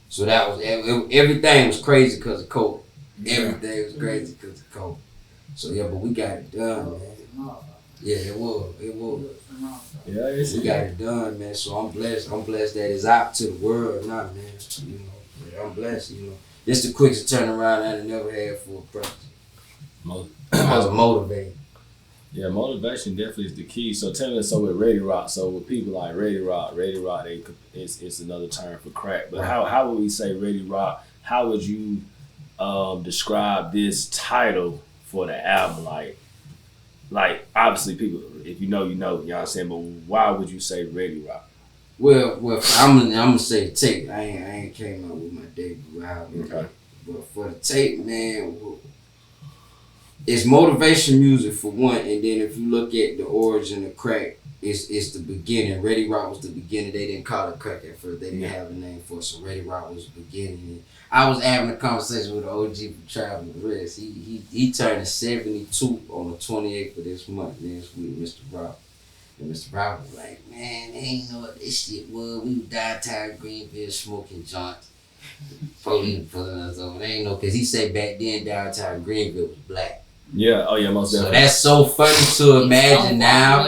So that was everything was crazy because of COVID. Everything was crazy because of COVID. So yeah, but we got it done, man. Yeah, it was. Yeah, we got it done, man. So I'm blessed. I'm blessed that it's out to the world now, man. You know, yeah, I'm blessed. You know, it's the quickest turnaround I never had for a person. I was motivated. Yeah, motivation definitely is the key. So tell me, so with Ready Rocc, so with people like Ready Rocc, it's another term for crack. But how would we say Ready Rocc? How would you describe this title for the album? Like obviously people, if you know, you know what I'm saying, but why would you say Ready Rocc? Well, I'm gonna say tape. I ain't came out with my debut album. Okay. But for the tape, man, it's motivation music for one, and then if you look at the origin of crack, it's the beginning. Ready Rocc was the beginning. They didn't call it crack at first. They didn't have a name for it, so Ready Rocc was the beginning. And I was having a conversation with the OG from Traveling Rest. He turned 72 on the 28th of this month, next week, Mr. Rob. And Mr. Rob was like, man, they ain't know what this shit was. We was downtown Greenville smoking joints. Police pulling us over. They ain't know, because he said back then downtown Greenville was black. Yeah, oh yeah, most definitely. So that's so funny to imagine now.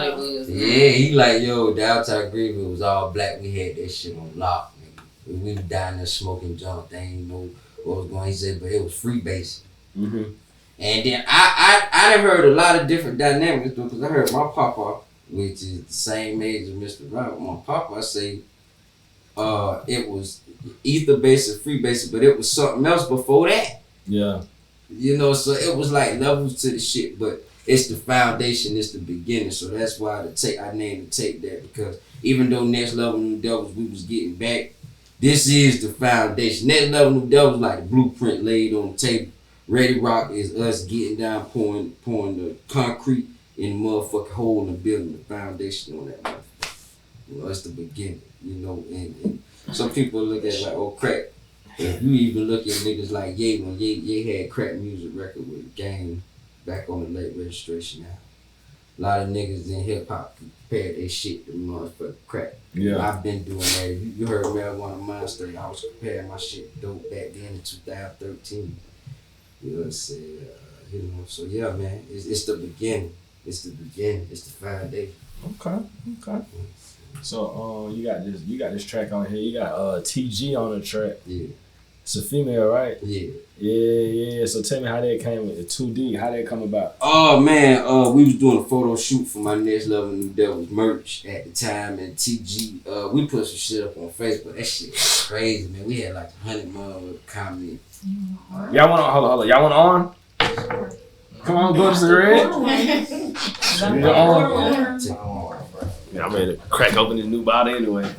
Yeah, he like, yo, downtown Greenville was all black. We had that shit on lock, nigga. We was down there smoking junk. They ain't know what was going on. He said, but it was free base. Mm-hmm. And then I done heard a lot of different dynamics though, because I heard my papa, which is the same age as Mr. Robert, my papa say it was ether base and free base, but it was something else before that. Yeah. You know, so it was like levels to the shit, but it's the foundation, it's the beginning. So that's why I named the tape that, because even though Next Level New Devils we was getting back, this is the foundation. Next Level New Devils like the blueprint laid on the table. Ready Rocc is us getting down, pouring the concrete in the motherfucking hole and building the foundation on that motherfucker. You know, it's the beginning, you know, and some people look at it like, oh, crack. If you even look at niggas like Ye, when Ye had crack music record with Game back on the late registration now. A lot of niggas in hip hop compared their shit to motherfucking crack. Yeah. I've been doing that. You heard Marijuana Monster. I was comparing my shit dope back then in 2013. You know what I'm saying? You know, so yeah, man, it's the beginning. It's the beginning. It's the foundation. Okay. So you got this track on here. You got TG on the track. Yeah. It's a female, right? Yeah. Yeah. So tell me how that came with the 2D. How that come about? Oh man, we was doing a photo shoot for my Next Level New Devils merch at the time, and TG, we put some shit up on Facebook. That shit was crazy, man. We had like 100 more comments. Y'all want to hold on? Y'all want on? Come on, go to the red. Yeah, I'm ready to crack open this new bottle anyway.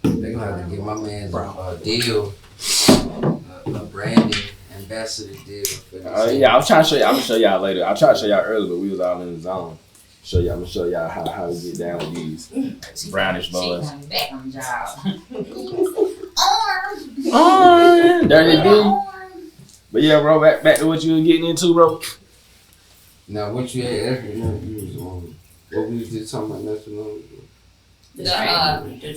They gonna have to give my man a deal, a branding ambassador deal for this. Yeah, I'm trying to show y'all. I'm gonna show y'all later. I tried to show y'all earlier, but we was all in the zone. I'm gonna show y'all how we get down with these brownish boys. She back on job. Dirty D. But yeah, bro, back to what you were getting into, bro. Now, what you had, you was on, what we was just talking about, national. The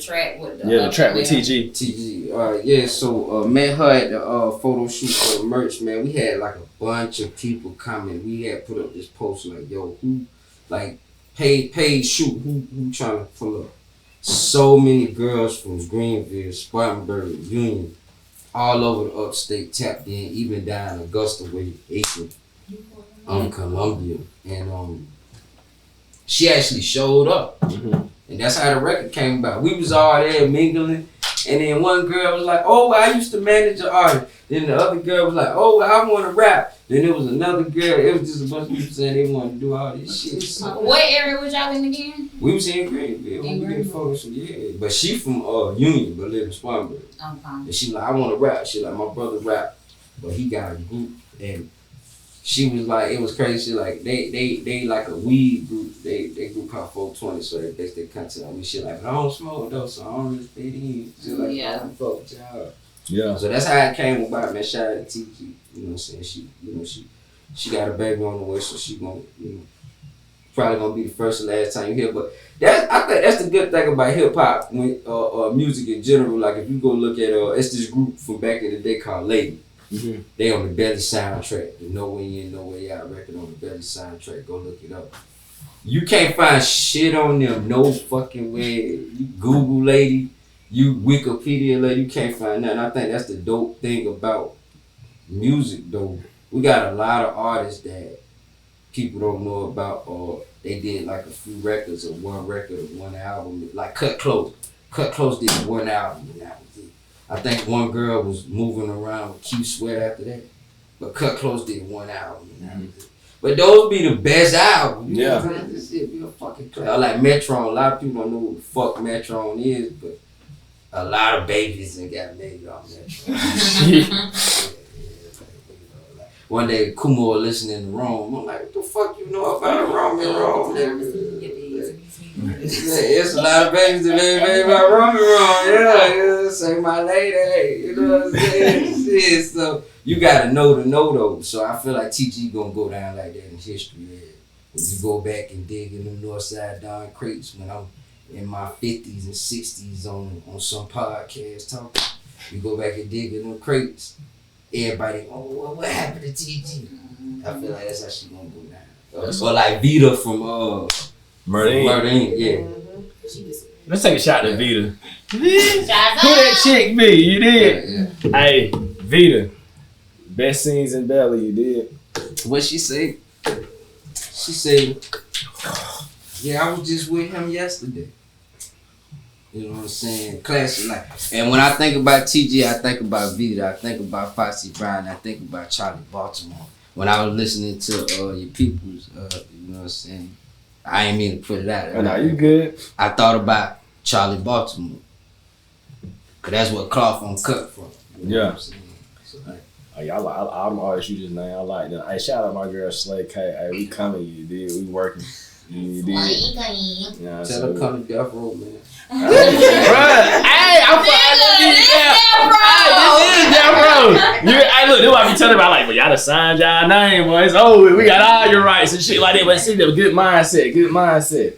track with the track with TG. TG. Yeah, so met her at the photo shoot for the merch, man. We had like a bunch of people coming. We had put up this post like, yo, who, like, paid shoot, who trying to pull up? So many girls from Greenville, Spartanburg, Union, all over the upstate tapped in, even down Augusta way, Aiken, Columbia. And she actually showed up. And that's how the record came about. We was all there mingling. And then one girl was like, oh, I used to manage an artist. Then the other girl was like, oh, I want to rap. Then there was another girl. It was just a bunch of people saying they wanted to do all this shit. So, what area was y'all in again? we was in Greenville. Yeah. But she from Union, but live in Spartanburg. Okay. And she like, I want to rap. She like, my brother rap, but he got a group. And she was like, it was crazy. She like, they like a weed group. They group called 420. So they basically come to me. She like, but I don't smoke though, so I don't really fit in. She like, I don't fuck with y'all. Yeah. So that's how it came about, man. Shout out to TG. You know what I'm saying? She got a baby on the way, so she gonna, probably gonna be the first and last time you hear. But I think that's the good thing about hip hop, when music in general. Like if you go look at it's this group from back in the day called Lady. They on the Belly soundtrack. The No Way In, No Way Out record on the Belly soundtrack. Go look it up. You can't find shit on them no fucking way. You Google Lady, you Wikipedia Lady, you can't find nothing. I think that's the dope thing about music though. We got a lot of artists that people don't know about, or they did like a few records or one record or one album. Like Cut Close. Cut Close did one album and that was it. I think one girl was moving around with Q Sweat after that. But Cut Close did one album and that was it. But those be the best albums. Yeah. This shit be a fucking class. Like Metron, a lot of people don't know what the fuck Metron is, but a lot of babies that got made on Metron. One day Kumo was listening in the room. I'm like, what the fuck you know about Rome and Rome? It's a lot of babies that made about Rome and Rome. Yeah, say my lady. You know what I'm saying? So you gotta know the know though. So I feel like TG gonna go down like that in history. Yeah. When you go back and dig in the Norfside Donn crates when I'm in my 50s and 60s on some podcast talking. You go back and dig in them crates. Everybody, what happened to TG? I feel like that's how she gonna go down. So like Vita from Murdine, yeah. Let's take a shot at Vita. Who that chick be? You did? Yeah. Hey, Vita. Best scenes in Belly, you did. What she say? She say, yeah, I was just with him yesterday. You know what I'm saying? Classic life. And when I think about TG, I think about Vita, I think about Foxy Brown, I think about Charlie Baltimore. When I was listening to your people's, you know what I'm saying? I ain't mean to put it out there. No, you good. I thought about Charlie Baltimore. Cause that's what Cloth on cut from. You know what I'm saying? So, Oh, yeah, all them artists you just named, I like them. Hey, shout out my girl Slay K. Hey, we coming, you did. We working. You did. Yeah, tell her come to Death Row, man. Bruh, hey, I'm This is Death Row. Hey, look, this what I be telling about, like, well, y'all done signed y'all name, boy. It's over. We got all your rights and shit like that. But see, the good mindset. Good mindset.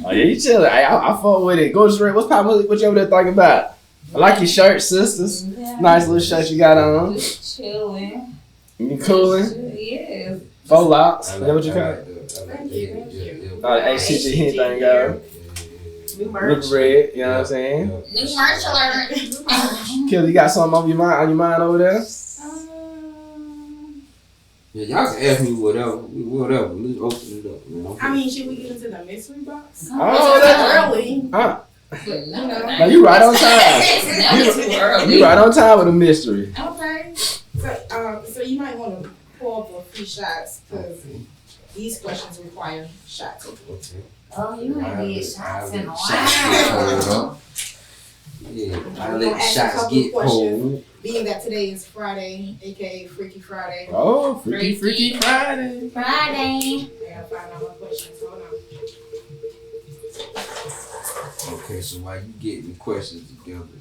Oh, yeah, you chillin'. Hey, I fuck with it. Go straight. What's poppin'? What you over there thinking about? I like your shirt, sisters. Yeah. Nice little shirt you got on. Just chilling. You coolin'? Yeah. 4 locks. Is that what you call it? HTG anything go. New merch. Red, you know what I'm saying? New merch alert. Kill, you got something on your mind over there? Yeah, y'all can ask me whatever. Let's open it up, man. I mean, should we get into the mystery box? Oh, It's that's early. No, you right on time. You right on time with a mystery. Okay. So you might want to pull up a few shots because these questions require shots. Okay. Oh, you ain't did shots in a while. Yeah, I let the shots get cold. Being that today is Friday, aka Freaky Friday. Oh, Freaky Friday. Friday. I gotta find out my questions. Hold on. Okay, so while you getting the questions together,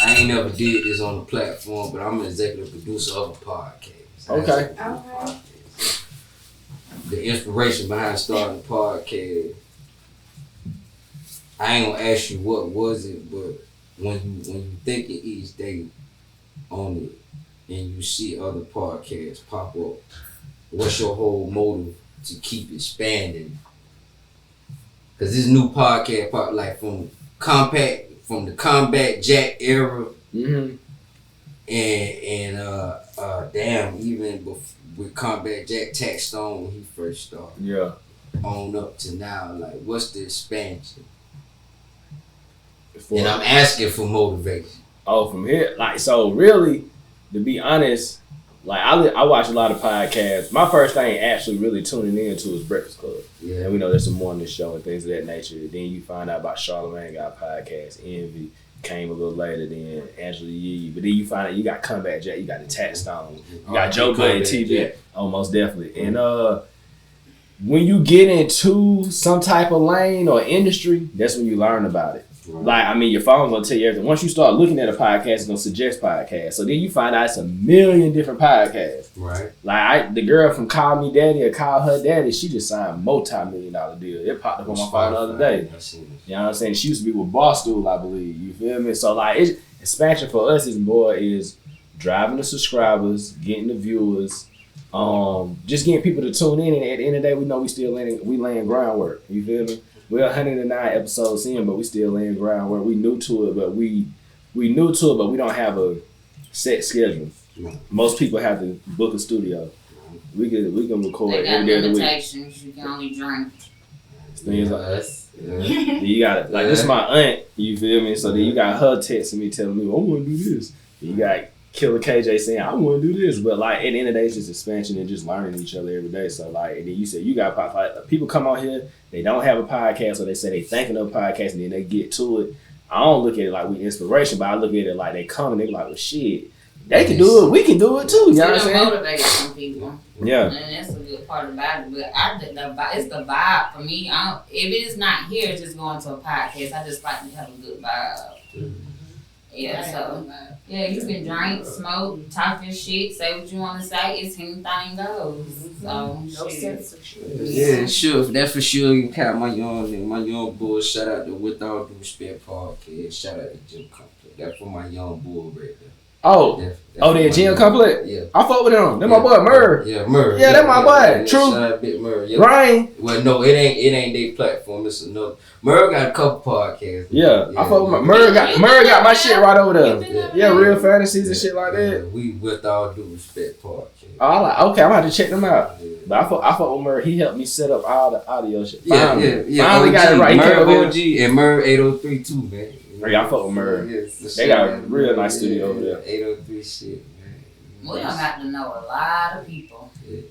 I ain't never did this on the platform, but I'm an executive producer of a podcast. Okay. The inspiration behind starting the podcast, I ain't gonna ask you what was it, but when you think of each day on it and you see other podcasts pop up, what's your whole motive to keep expanding? Cause this new podcast pop like from the Combat Jack era, and damn, even with Combat Jack taxed on when he first started. Yeah. On up to now, like what's the expansion? And I'm asking for motivation. Oh, from here, like so. Really, to be honest, like I watch a lot of podcasts. My first thing actually really tuning into is Breakfast Club. Yeah. And we know there's some morning show and things of that nature. Then you find out about Charlamagne got a podcast. Envy came a little later. Then Angela Yee. But then you find out you got Combat Jack. You got the Tax Stone. You got Joe Budden TV. Oh, most definitely. And when you get into some type of lane or industry, that's when you learn about it. Right. Like, I mean, your phone's gonna tell you everything. Once you start looking at a podcast, it's gonna suggest podcasts. So then you find out it's a million different podcasts. Right. Like the girl from Call Me Daddy or Call Her Daddy, she just signed a multi-million-dollar deal. It popped up on my phone the other day. You know what I'm saying? She used to be with Barstool, I believe. You feel me? So like, expansion for us is driving the subscribers, getting the viewers, just getting people to tune in. And at the end of the day, we know we laying groundwork. You feel me? We're 109 episodes in, but we still laying groundwork. We new to it, but we don't have a set schedule. Most people have to book a studio. We can record every day of the week. Limitations. You can only drink. Things like that. Yeah. You got like this is my aunt. You feel me? So then you got her texting me, telling me, "I want to do this." You got Killer KJ saying, "I want to do this," but like at the end of the day, it's just expansion and just learning each other every day. So like, and then you said you got like, people come on here, they don't have a podcast, or they say they thinking of a podcast, and then they get to it. I don't look at it like we inspiration, but I look at it like they come and they like, well, shit, they can do it, we can do it too. You know what I'm saying? Motivate some people. Yeah, and that's a good part about it. But it's the vibe for me. If it is not here, just going to a podcast. I just like to have a good vibe. Yeah, so yeah, you can drink, smoke, talk your shit, say what you want to say. It's anything goes. So No censorship. Yeah, sure. That's for sure. You count my young bull. Shout out to With All Due Respect Podcast. Shout out to Jim Complex. That's for my young bull right there. Oh, they're Gym Complex? Yeah. I fuck with them. They're my boy, Murr. Yeah, Murr. Yeah, that's my boy. True. Shout out Big Murr. Yeah. Ryan. Well, no, it ain't their platform. It's another. Murr got a couple podcasts. Yeah, I fuck with Murr got my shit right over there. Yeah, real fantasies and shit like that. We With All Due Respect Podcast. Oh, okay, I'm gonna have to check them out. Yeah. But I fuck with Murr. He helped me set up all the audio shit. Finally Finally got it right. Murr OG and Murr 803 too, man. Yeah, I fuck with Murr. They got a real nice studio over there. 803 shit, man. We don't got to know a lot of people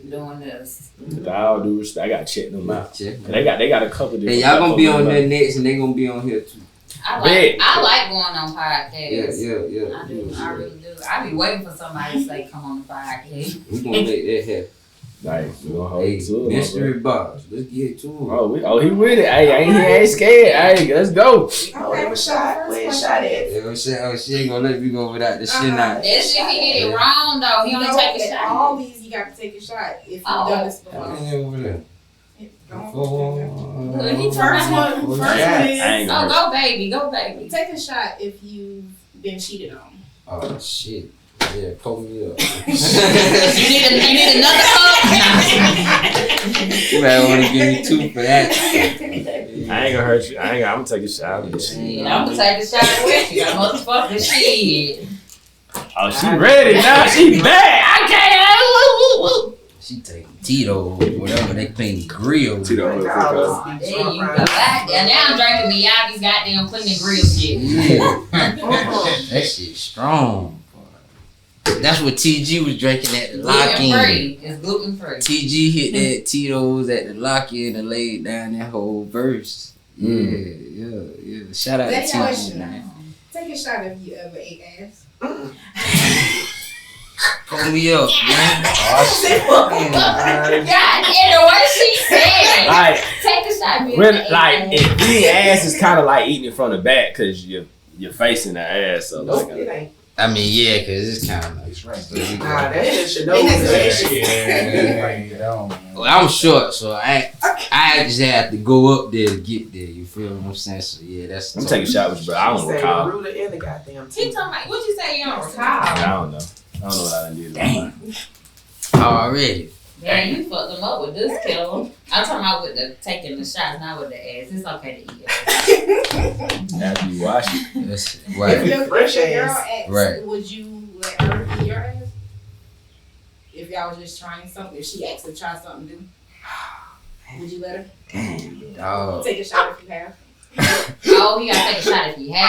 doing this. With all due respect, I gotta check them out. They got a couple different. Hey, y'all gonna be on there next, and they gonna be on here too. I like going on podcasts. Yeah. I do. I really do. I be waiting for somebody to say, "Come on the podcast." We gonna make that happen. Nice. We gonna hold it to it. Mystery box. Let's get to him. Oh, he with it. Hey, he ain't scared. Hey, let's go. Okay, where's shot at? Yeah, she ain't gonna let me go without the shit out. That shit, he did it wrong though. He gonna take a shot. All these, you got to take a shot if you've done this before. Over there. First one. Go baby. Take a shot if you've been cheated on. Oh shit. Yeah, pull me up. You need another cup? You might want to give me 2 for that. I ain't gonna hurt you. I'm gonna take a shot. I'm gonna take a shot with you. Motherfucking shit. Oh, she ready now. She back. Okay. She taking Tito, whatever they clean grill. Tito. There you go. Goddamn, now I'm drinking Miyagi's goddamn cleaning grill shit. Yeah. That shit strong. That's what TG was drinking at the lock-in. Gluten-free. It's gluten-free. TG hit that Tito's at the lock-in and laid down that whole verse. Yeah. Shout out to TG, man. Take a shot if you ever ate ass. Pull me up, man. God, the way she said. Like, take a shot. Eating ass is kind of like eating it from the back because you're facing the ass. So Nope, it ain't. I mean, yeah, because it's kind of like Nah, that shit no. Well, I'm short, so I just have to go up there to get there. You feel what I'm saying? So yeah, that's. I'm taking a shot with you, but I don't recall. Ruler in the goddamn He talking about, what'd you say you don't recall? I don't know. I don't know what I done did. Damn. Already. Yeah, you fucked them up with this killer. I'm talking about with the taking the shots, not with the ass. It's okay to eat it. After you wash it. That's If right. your girl asks, Right. would you let her eat your ass? If y'all was just trying something, if she asked to try something new, would you let her? Damn, dog. Take a shot if you have. Oh, he gotta take a shot if he has.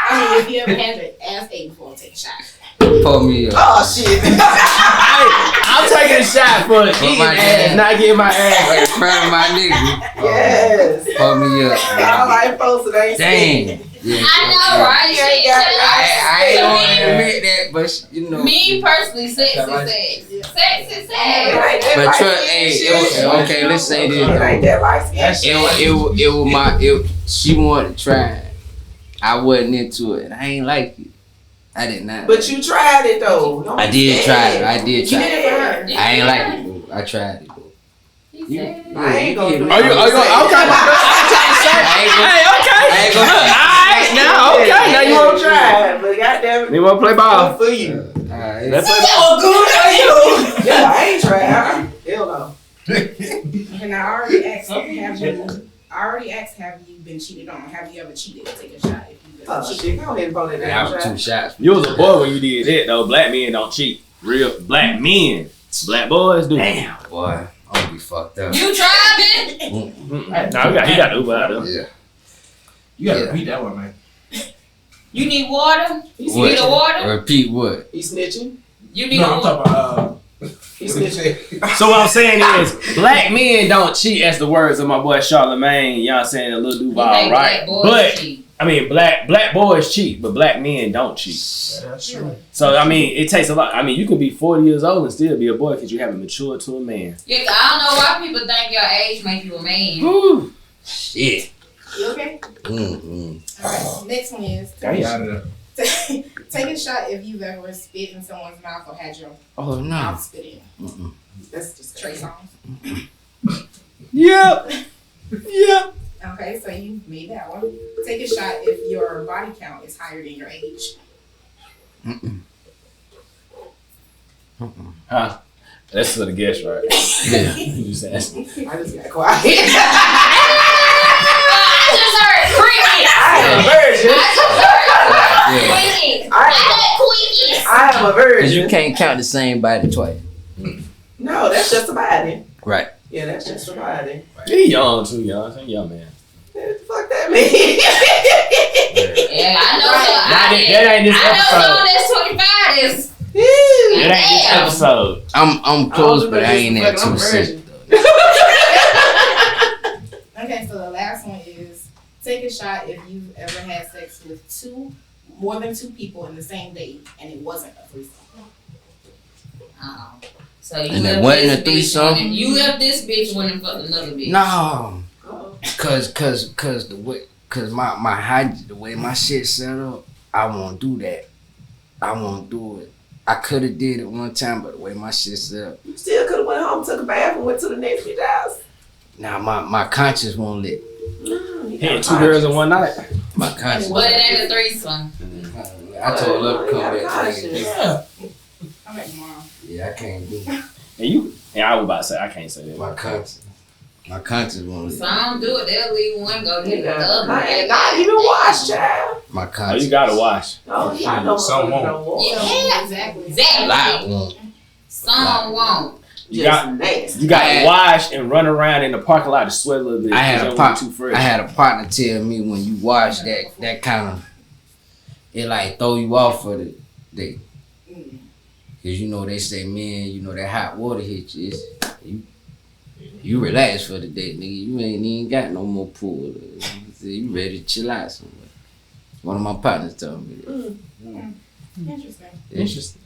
I mean, if you ever had to ask Aiden before, take a shot. Pull me up. Oh shit. I'm taking a shot for eating my ass, not getting my ass. In front of my nigga. Yes. Pull me up. All I posted ain't Dang. Yeah, I know, right? Shit, I ain't gonna admit that, but you know. me personally, sex is sex. Sex is sex. But hey, okay, let's say this. It ain't that light skin. It was she wanted to try it. I wasn't into it. I ain't like it. I did not. But you tried it though. No, I did try it. I did try You did it for it. her. I ain't like it, bro. I tried it, bro. He said it. I ain't gonna do it. Are you okay? I ain't gonna. Alright, now, okay, now you want to try. it, but goddamn it, You want to play ball? good for you. Alright. Let's play ball. Oh, good for you. Yeah, I ain't tried. Hell no. And I already asked, have you been cheated on? Have you ever cheated? Take a shot if you've Oh ever cheated. shit, go ahead and pull that I down. was 2 shots. You was a boy when you did that, though. Black men don't cheat. Real black men. Black boys do. Damn, boy. I'm gonna be fucked up. You tried it? Nah, he got to Uber out of Yeah. You gotta Yeah. repeat that one, man. You need water? You What? need a water? Repeat what? He snitching. You need No, a I'm water? talking about He snitching. So what I'm saying is, black men don't cheat, as the words of my boy Charlamagne, you know what I'm saying, a little Duval, Black right? boys But, cheat. I mean, black boys cheat, but black men don't cheat. that's true. So, I mean, it takes a lot. I mean, you could be 40 years old and still be a boy because you haven't matured to a man. Yeah, I don't know why people think your age make you a man. Whew. Shit. You okay? Mm-hmm. Alright, next one is Get out of there. take a shot if you've ever spit in someone's mouth or had your Oh no. mouth spit in. Mm-mm. That's just Trey Songz. Yep. Yep. Okay, so you made that one. Take a shot if your body count is higher than your age. Mm-mm. Huh? That's for the guest, right? Yeah. You just asked me. I just got quiet. I just heard crickets. I am a virgin. Crickets. I am a Cause virgin. you can't count the same body twice. No, that's just a body. Right. Yeah, that's just a body. He young too, young. He's a young man. Fuck that mean. Yeah, I know. That ain't this I know episode. someone that's 25 is. That ain't this episode. I'm close, but I ain't at 2 6. Okay, so the last one is take a shot if you've ever had sex with more than two people in the same day and it wasn't a threesome. So you And left it wasn't this a threesome? bitch when you left this bitch when it fucked another bitch. No. Cause the way the way my shit set up, I won't do that. I won't do it. I could have did it one time, but the way my shit set up, You still could have went home, took a bath, and went to the next bitch house. now my conscience won't let. Hitting 2 girls in one night. My conscience. But it ain't a threesome. I told her to come back. Yeah. I'm at tomorrow. Yeah, I can't do it. And I was about to say, I can't say that. My conscience won't let. Some do it, they'll leave one, go hit the other. Not even wash, child. My Oh, you conscience. gotta wash. Oh, yeah, I know. Some won't. Yeah, Exactly. A lot exactly. won't. Some won't. You Just got- nasty. You gotta wash and run around in the parking lot to sweat a little bit. I had a 'cause partner. too fresh. I had a partner tell me when you wash that kind of it like throw you off for the day. Cause you know they say, man, you know that hot water hit you. You relax for the day, nigga. You ain't even got no more pool. You ready to chill out somewhere. One of my partners told me that. Interesting. Interesting.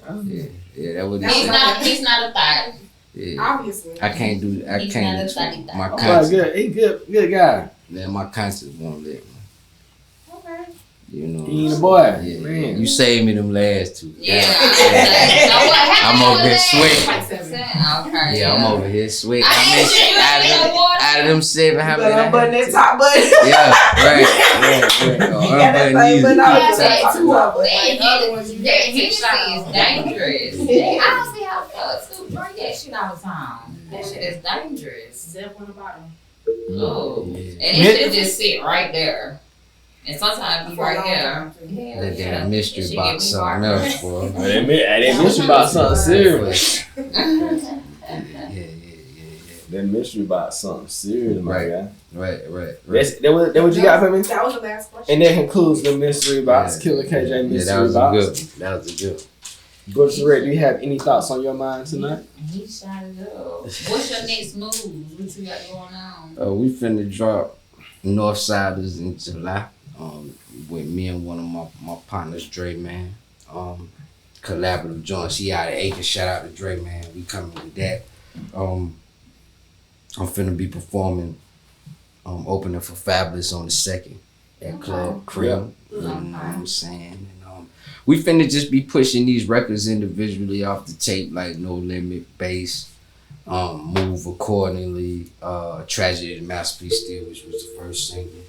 Yeah, that was. He's not a third. Yeah. Obviously. I can't do. I He's can't. not a do study my dog. Oh, conscience. good. He good guy. Man, my conscience won't let me. Okay. You know. He ain't a boy. Yeah, Man. you saved me them last 2. Yeah. So what happened I'm over here there? sweating. Like 7. Okay. Yeah, I'm over here sweating. I ain't sure you ain't got water. Out of them 7, how You better unbutton many? that top button. Yeah, right. Oh, You got that unbutton thing, these. but Yeah, not that's that two top of them. button. That Hennessy is dangerous. I don't see how Scoop drink that shit all the time. That shit is dangerous. Zip on the bottom. Oh. Yeah. And it should just sit right there. And sometimes it be right here. Hell That yeah. damn mystery That shit box get me something hard. else, boy. That mystery box something serious. Yeah. That mystery box something serious, my guy. Right. That what you got for me? That was the last question. And that concludes the mystery box, Killer KJ mystery box. That was a good. Butcher Red, do you have any thoughts on your mind tonight? He shot it up. What's your next move? What you got going on? We finna drop Northsiders in July. With me and one of my partners, Dre Man. Collaborative joint. She out of Aiken. Shout out to Dre Man. We coming with that. I'm finna be performing, opening for Fabulous on the 2nd at Club Cream. You know what I'm saying? And, we finna just be pushing these records individually off the tape, like No Limit, Bass, Move Accordingly, Tragedy of the Masterpiece Still, which was the first single.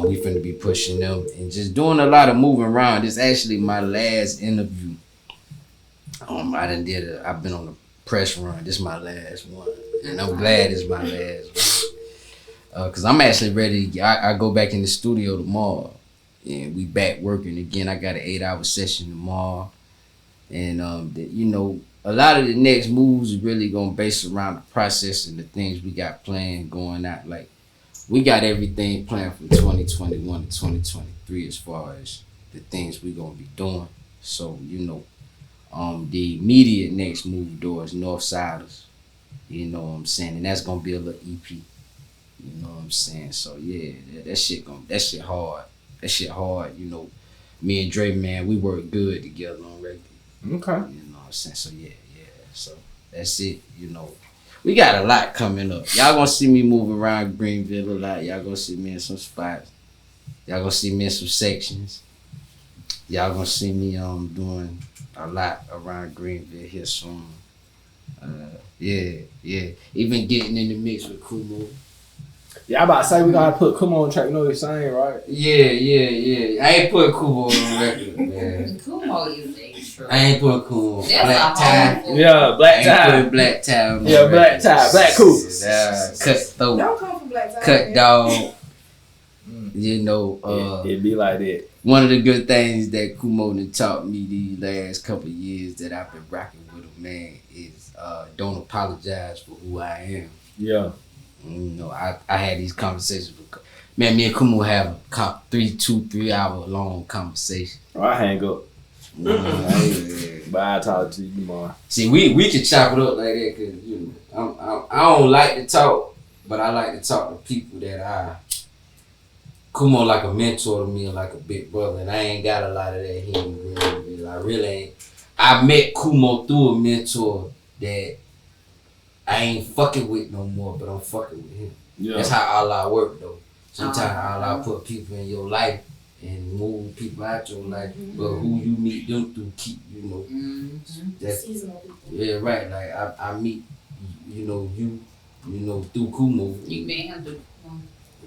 We finna be pushing them and just doing a lot of moving around. This is actually my last interview. I've been on a press run. This is my last one. And I'm glad it's my last one. Cause I'm actually ready. I go back in the studio tomorrow. And we back working again. I got an 8-hour session tomorrow. And a lot of the next moves is really gonna base around the process and the things we got planned going out. Like we got everything planned from 2021 to 2023 as far as the things we gonna be doing. So, the immediate next move door is Northsiders. You know what I'm saying? And that's gonna be a little EP. You know what I'm saying? So yeah, that shit hard. That shit hard, Me and Dre, man, we work good together on record. Okay. You know what I'm saying? So yeah. So that's it, We got a lot coming up. Y'all gonna see me move around Greenville a lot. Y'all gonna see me in some spots. Y'all gonna see me in some sections. Y'all gonna see me doing a lot around Greenville here soon. Yeah. Even getting in the mix with Kumo. Yeah, I'm about to say we gotta put Kumo on track. You know what you're saying, right? Yeah. I ain't putting Kumo on the record, man. Kumo is extra. I ain't putting Kumo. That's Black a tie. whole. Yeah, black I tie. ain't putting black tie on the Yeah, black record. tie, black cool. Cut throat. Don't come from Black Tie. Cut dog. It'd be like that. One of the good things that Kumo done taught me these last couple of years that I've been rocking with him, man, is don't apologize for who I am. Yeah. I had these conversations with, man, me and Kumo have 3 hour long conversation. Oh, I hang up. But I'll talk to you tomorrow. See, we can chop it up like that because, I don't like to talk, but I like to talk to people that Kumo like a mentor to me and like a big brother, and I ain't got a lot of that here in Greenville. I really ain't. I met Kumo through a mentor that I ain't fucking with no more, but I'm fucking with him. Yeah. That's how Allah work though. Sometimes Allah put people in your life and move people out your life, but who you meet them through keep, that's Seasonal people. yeah, right. Like I meet, you through Kumo. You met him through.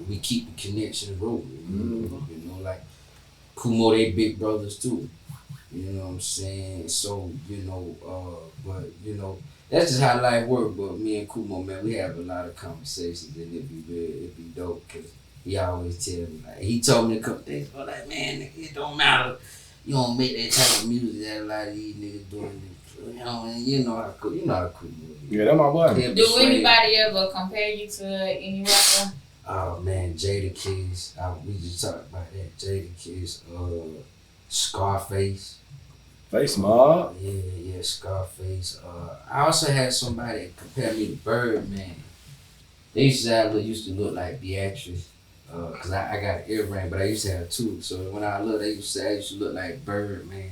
We keep the connection rolling. Like Kumo, they big brothers too. You know what I'm saying? So, but that's just how life works. But me and Kumo, man, we have a lot of conversations, and it'd be dope because he always tell me, like, he told me a couple things, but like, man, nigga, it don't matter. You don't make that type of music that a lot of these niggas doing. And you know how Kumo is. Yeah, that's my boy. Do anybody ever compare you to any rapper? Oh man, Jadakiss. We just talked about that. Jadakiss, Scarface. Face Mob. Yeah, Scarface. I also had somebody compare me to Birdman. They used to look like Beatrice. Cause I got an earring, but I used to have two. So when I looked, I used to look like Birdman.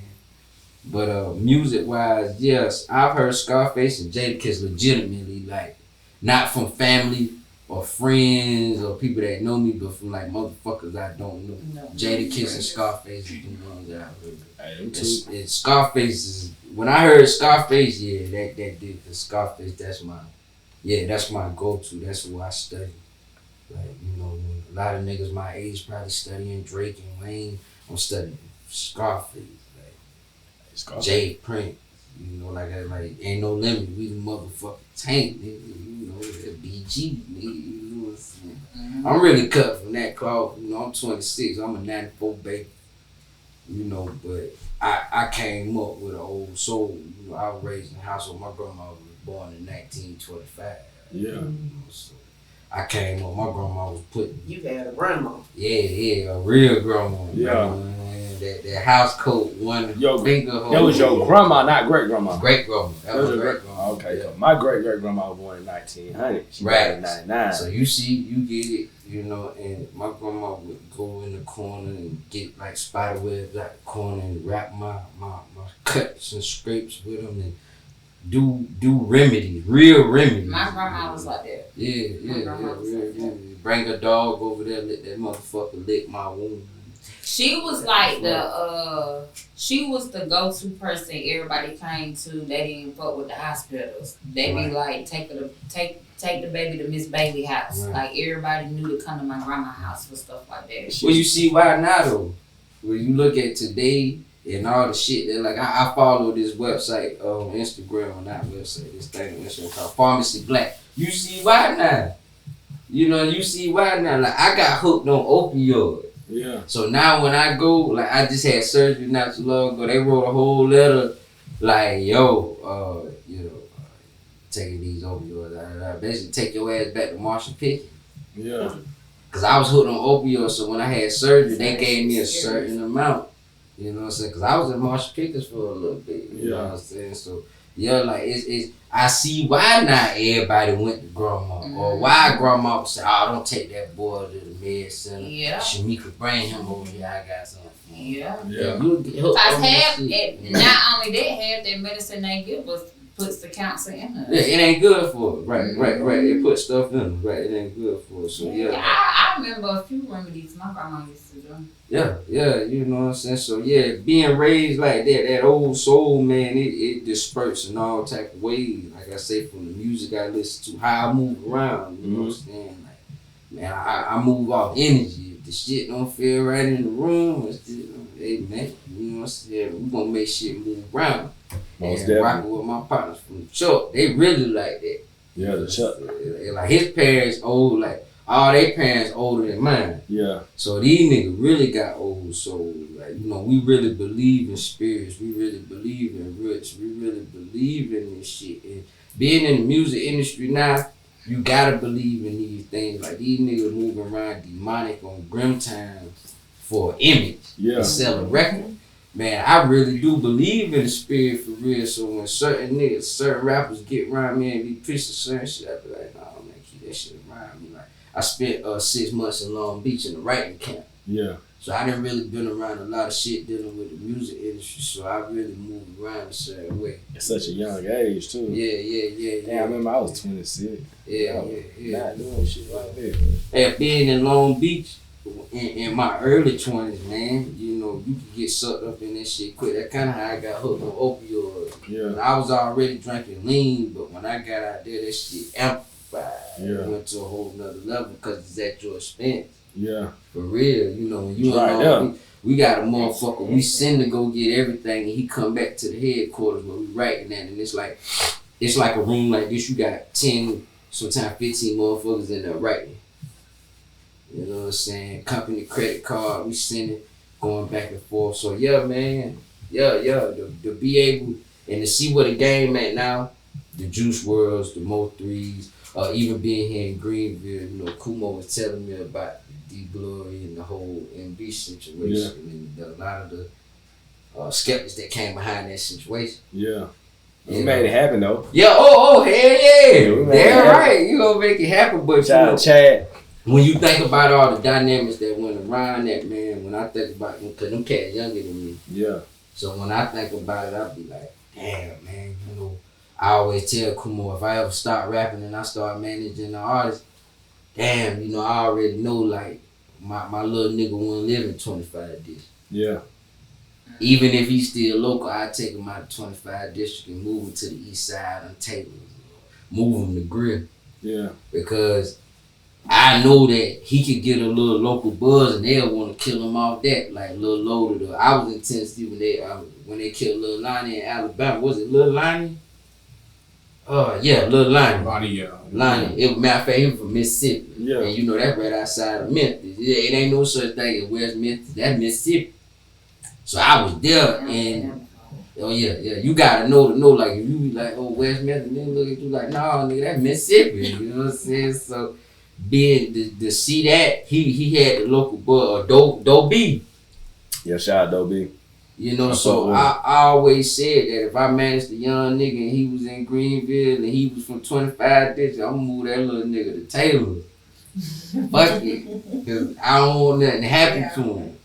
But music wise, yes, I've heard Scarface and Jadakiss legitimately, like, not from family or friends or people that know me, but from like motherfuckers I don't know. Jadakiss and Scarface is the ones that I heard. And Scarface is, when I heard Scarface, yeah, that did, cause Scarface, that's my go-to. That's who I study. Like, a lot of niggas my age probably studying Drake and Wayne. I'm studying Scarface, like Jay Prince. Like ain't no limit. We the motherfucking tank, nigga. That BG, nigga. You know what I'm I'm saying? I'm really cut from that cloth. You know, I'm 26. I'm a 94 baby. You know, but I came up with an old soul. You know, I was raised in a household. My grandma was born in 1925. Yeah. You know, so I came up. My grandma was putting. You had a grandma. Yeah, a real grandma. Yeah. That house coat, one finger. That was your grandma, not great grandma. Great grandma. That was great grandma. Okay, Yeah. so my great grandma was born in 1900. She died in 99. So you see, you get it, you know, and my grandma would go in the corner and get like spider webs out the corner and wrap my cuts and scrapes with them and do remedies, real remedies. My grandma was like that. Yeah, real remedies. Bring a dog over there, let that motherfucker lick my wound. She was like she was the go-to person everybody came to. They didn't fuck with the hospitals. They be like, take the baby to Miss Bailey house. Right. Like everybody knew to come to my grandma's house for stuff like that. Well, you see why now though? When you look at today and all the shit that like I follow this website on Instagram, not website, this thing on Instagram called Pharmacy Black. You see why now? You know, you see why now? Like I got hooked on opioids. Yeah. So now when I go, like I just had surgery not too long ago. They wrote a whole letter, like taking these opioids. Basically, take your ass back to Marshall Pickens. Yeah. Cause I was hooked on opioids, so when I had surgery, they gave me a certain amount. You know what I'm saying? Cause I was in Marshall Pickens for a little bit. You know what I'm saying? So yeah, like it's. I see why not everybody went to grandma, or why grandma would say, "Oh, don't take that boy to the med center." Yeah. Shamika, bring him over here. I got something. Yeah. You'll get hooked Cause on half, that shit. not only that, half that medicine they give us puts the cancer in us. Yeah, it ain't good for it. Right. They put stuff in it. Right, it ain't good for it. So yeah. I remember a few remedies my grandma used to do. Yeah, you know what I'm saying? So yeah, being raised like that old soul, man, it disperses in all type of ways. Like I say, from the music I listen to, how I move around, you know what I'm saying? Like, man, I move off energy. If the shit don't feel right in the room, it's just, hey man, you know what I'm saying? We gonna make shit move around. Most and definitely. rocking with my partners from the Chuck, they really like that. Yeah, the Chuck. Like his parents old, like all their parents older than mine. Yeah. So these niggas really got old souls. Like, you know, we really believe in spirits. We really believe in roots. We really believe in this shit. And being in the music industry now, you gotta believe in these things. Like these niggas moving around demonic on Grim Time for an image. Yeah. To sell a record. Man, I really do believe in the spirit for real. So when certain rappers get around me and be preaching certain shit, I be like, nah, man, keep that shit around me. Like, I spent 6 months in Long Beach in the writing camp. Yeah. So I done really been around a lot of shit dealing with the music industry. So I really moved around a certain way. At such a young age too. Yeah. Damn, I remember I was 26. Yeah. Not doing shit like that. And being in Long Beach in my early 20s, man, you know, you could get sucked up in that shit quick. That's kind of how I got hooked on opioids. Yeah. And I was already drinking lean, but when I got out there, that shit amplified. Yeah. It went to a whole nother level because it's at your expense. Yeah. For real, you know, when you Right, know, we got a motherfucker we send to go get everything, and he come back to the headquarters where we writing that, and it's like a room like this. You got 10, sometimes 15 motherfuckers in there writing. You know what I'm saying? Company credit card, we send it, going back and forth. So yeah, man, to be able and to see where the game at now, the Juice WRLDs, the Mo 3s, even being here in Greenville, you know, Kumo was telling me about D-Glory and the whole MB situation and a lot of the skeptics that came behind that situation. Yeah. We made it happen though. Yeah, hell yeah. We made it Damn happen. right, you gonna make it happen, but Shout out Chad. when you think about all the dynamics that went around that, man, when I think about it, because them cats younger than me. Yeah. So when I think about it, I be like, damn, man, you know, I always tell Kumo, if I ever start rapping and I start managing the artist, damn, you know, I already know, like, my little nigga won't live in 25 districts. Yeah. Even if he's still local, I take him out of 25 district and move him to the east side on Taylor, move him to Grill. Yeah. Because I know that he could get a little local buzz and they'll want to kill him off that, like Lil Loaded. I was in Tennessee when they killed Lil Lonnie in Alabama. Was it Lil Lonnie? Lil Lonnie. Lonnie, yeah. Lonnie. Matter of fact, he was from Mississippi. Yeah. And you know that right outside of Memphis. Yeah, it ain't no such thing as West Memphis. That's Mississippi. So I was there and you gotta know like if you be like, oh, West Memphis, nigga look at you like, nah, nigga, that's Mississippi. You know what I'm saying? So being to see that, he had the local boy, Dope B. Yeah, shout out Dope B. You know, so I always said that if I managed a young nigga and he was in Greenville and he was from 25 districts, I'm gonna move that little nigga to Taylor. Fuck it. Cause I don't want nothing to happen to him.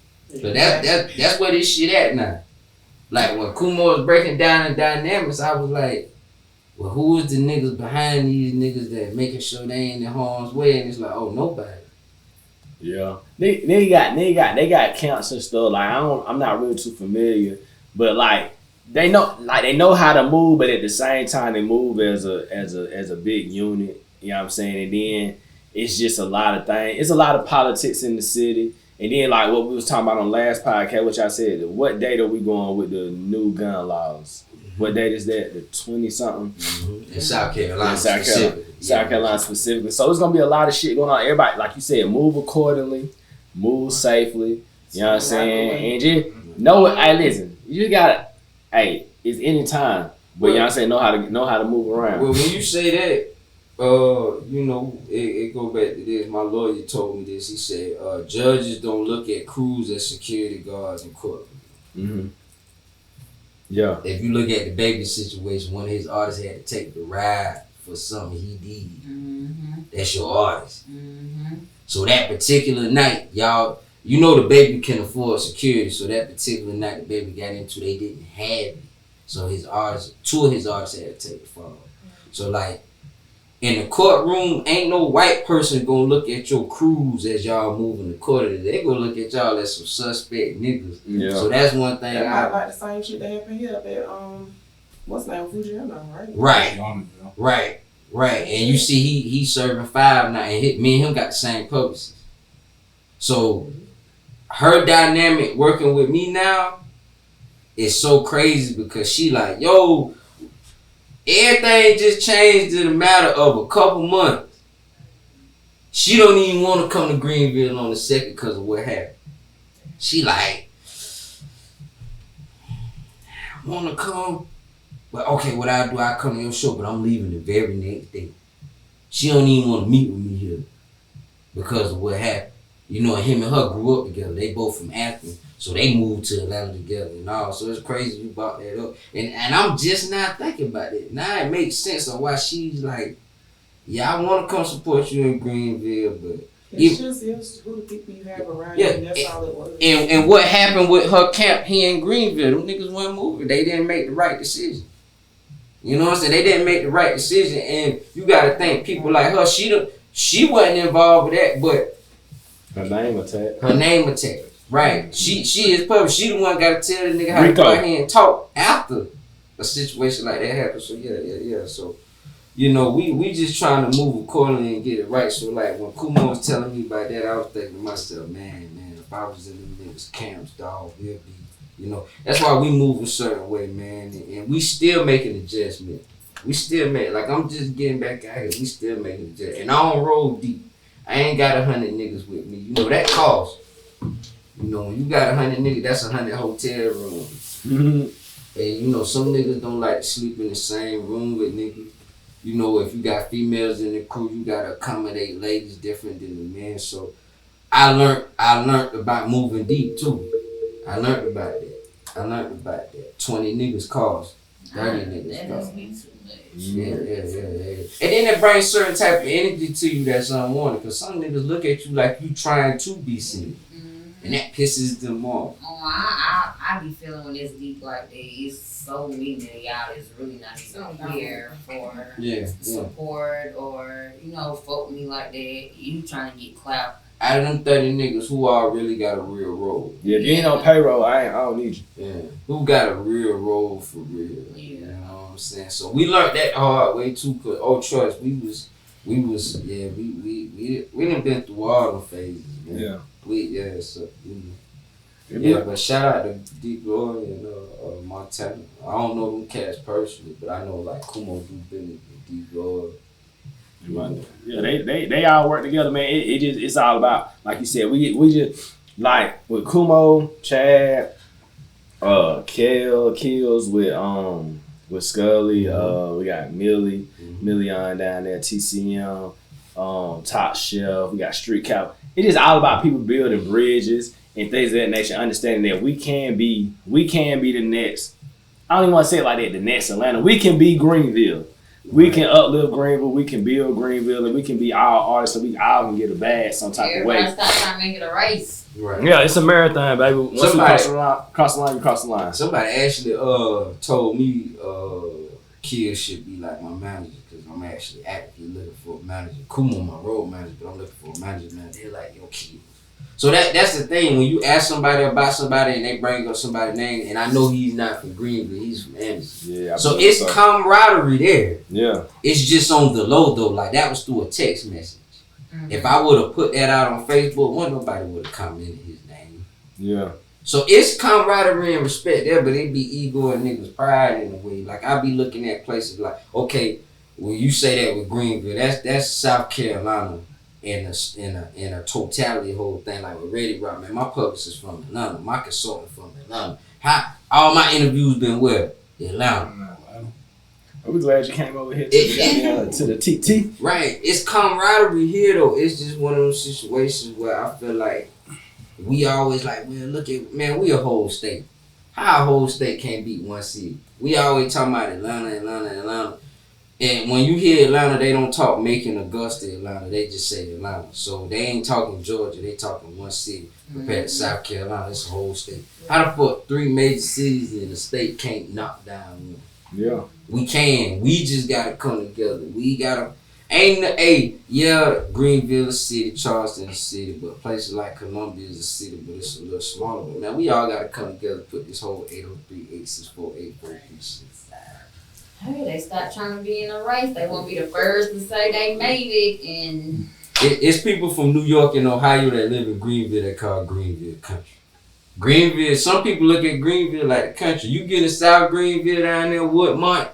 So that's where this shit at now. Like when Kumo was breaking down the dynamics, I was like, well, who is the niggas behind these niggas that making sure they ain't in harm's way? And it's like, oh, nobody. Yeah, they got camps and stuff. Like I'm not really too familiar, but like they know how to move, but at the same time they move as a big unit. You know what I'm saying? And then it's just a lot of things. It's a lot of politics in the city. And then like what we was talking about on last podcast, which I said, what date are we going with the new gun laws? What date is that? The 20-something? Mm-hmm. In South Carolina South Carolina specifically. So it's going to be a lot of shit going on. Everybody, like you said, move accordingly, move safely. You know what I'm saying? And just know it. Hey, listen, you just got to, it's any time. But you know what I'm saying? Know how to move around. Well, when you say that, you know, it go back to this. My lawyer told me this. He said, judges don't look at crews as security guards in court. Mm-hmm. Yeah. If you look at the baby situation, one of his artists had to take the ride for something he did. Mm-hmm. That's your artist. Mm-hmm. So that particular night, y'all, you know the baby can afford security. So that particular night the baby got into, they didn't have it. So two of his artists had to take the fall. So like, in the courtroom, ain't no white person gonna look at your crews as y'all moving the court. They gonna look at y'all as some suspect niggas. Yeah. So that's one thing. That might like the same shit that happened here up at what's the name, Fujiano, right? Right. And you see, he serving 5 now, and me and him got the same publicist. So her dynamic working with me now is so crazy because she like, yo. Everything just changed in a matter of a couple months. She don't even want to come to Greenville on the 2nd because of what happened. She like, I want to come. But okay, what I do, I come to your show, but I'm leaving the very next day. She don't even want to meet with me here because of what happened. You know, him and her grew up together. They both from Aiken. So they moved to Atlanta together and all. So it's crazy you brought that up. And I'm just now thinking about it. Now it makes sense of why she's like, yeah, I want to come support you in Greenville, but it's just who the people you have around you, and that's all it was. And what happened with her camp here in Greenville, them niggas weren't moving. They didn't make the right decision. You know what I'm saying? They didn't make the right decision, and you gotta think people like her, she wasn't involved with that, but her name attack. Right. She is public. She the one gotta tell the nigga how to go out here and talk after a situation like that happens. So yeah. So, you know, we just trying to move accordingly and get it right. So like when Kumo was telling me about that, I was thinking to myself, man, if I was in them niggas camps, dog, we'll be, you know. That's why we move a certain way, man. And we still making adjustments. We still make, like I'm just getting back out here. We still making adjustments. And I don't roll deep. I ain't got 100 niggas with me. You know, that costs. You know, when you got 100 niggas, that's 100 hotel rooms. Mm-hmm. And you know, some niggas don't like to sleep in the same room with niggas. You know, if you got females in the crew, you gotta accommodate ladies different than the men. So I learned about moving deep too. I learned about that. 20 niggas cost. 30 niggas cost. Yeah. And then it brings certain type of energy to you that's unwanted. Because some niggas look at you like you trying to be seen. And that pisses them off. Oh, I be feeling when it's deep like that. It's so many of y'all is really not even here for support or, you know, folk me like that. You trying to get clout. Out of them 30 niggas, who all really got a real role? Yeah, if you ain't on payroll, I don't need you. Yeah. Who got a real role for real? Yeah. You know what I'm saying? So we learned that hard way too, cause trust, we done been through all the phases, man. Yeah. But shout out to Deep Glory and Montana. I don't know them cats personally, but I know like Kumo do business. Lord. Yeah, they all work together, man. It's all about, like you said, we just like with Kumo, Chad, Kills with Scully, we got Millie on down there, TCM, Top Shelf, we got Street Cow. It is all about people building bridges and things of that nature, understanding that we can be the next. I don't even want to say it like that, the next Atlanta. We can be Greenville. We can uplift Greenville, we can build Greenville, and we can be all artists, so we all can get a bag some type of way. Everybody stop trying to make it a race. Right. Yeah, it's a marathon, baby. Once you cross the line, you cross the line. Somebody actually told me kids should be like my manager, because I'm actually actively looking for a manager. Kumo, my road manager, but I'm looking for a manager, man. They're like, yo, kid. So that's the thing. When you ask somebody about somebody and they bring up somebody's name, and I know he's not from Greenville, he's from Anderson. Yeah. So it's camaraderie there. Yeah. It's just on the low though. Like that was through a text message. Mm-hmm. If I would have put that out on Facebook, nobody would have commented his name. Yeah. So it's camaraderie and respect there, but it be ego and niggas pride in a way. Like I be looking at places like, okay, when you say that with Greenville, that's South Carolina. In a totality whole thing, like with Ready Rocc, man, my publicist from Atlanta, my consultant from Atlanta. All my interviews been where? Atlanta. I'm glad you came over here to the TT. Right, it's camaraderie here though. It's just one of those situations where I feel like we always like, man, look at, man, we a whole state. How a whole state can't beat one city? We always talking about Atlanta. And when you hear Atlanta, they don't talk Macon, Augusta, Atlanta. They just say Atlanta. So they ain't talking Georgia. They talking one city. Compared to South Carolina, it's a whole state. How the fuck 3 major cities in the state can't knock down one? Yeah. We can. We just gotta come together. We gotta. Greenville a city, Charleston a city, but places like Columbia is a city, but it's a little smaller. But man, we all gotta come together, put this whole 803-864-843. Hey, they start trying to be in a race. They won't be the first to say they made it. And it's people from New York and Ohio that live in Greenville that call Greenville country. Greenville, some people look at Greenville like the country. You get in South Greenville down there, Woodmont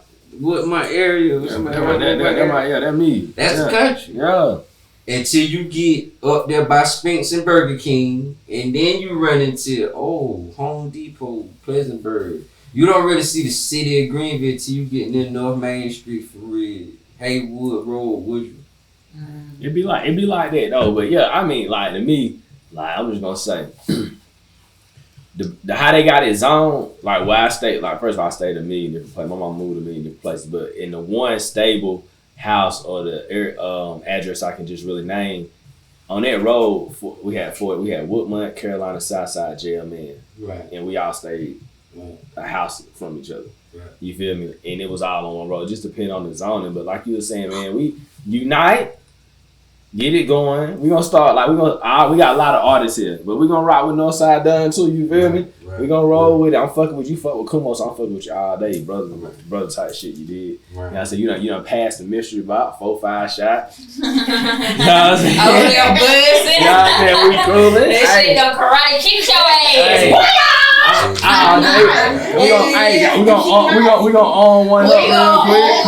area. That me. That's the country. Yeah. Until you get up there by Spinks and Burger King, and then you run into Home Depot, Pleasantburg. You don't really see the city of Greenville till you get near North Main Street for real. Haywood Road, Woodruff. It be like that though. But yeah, I mean, like to me, like I'm just gonna say, the how they got it zoned, like where I stayed. Like first of all, I stayed a million different places. My mom moved a million different places, but in the one stable house or the address I can just really name, on that road we had Woodmont, Carolina, Southside, jail, man. Right. And we all stayed a house from each other. Right. You feel me? And it was all on one road. Just depending on the zoning. But like you were saying, man, we unite, get it going. We gonna start we got a lot of artists here, but we gonna rock with Norfside Donn too. You feel me? Right. We gonna roll with it. I'm fucking with you. Fuck with Kumo, so I'm fucking with you all day, brother type shit. You did. Right. You know what I said? You done passed the mystery box, 4-5 shots. You know what I'm saying? Oh, your buzzing. You know what I'm saying? We coolin'. That shit done karate kick your ass. We gonna on one up real quick.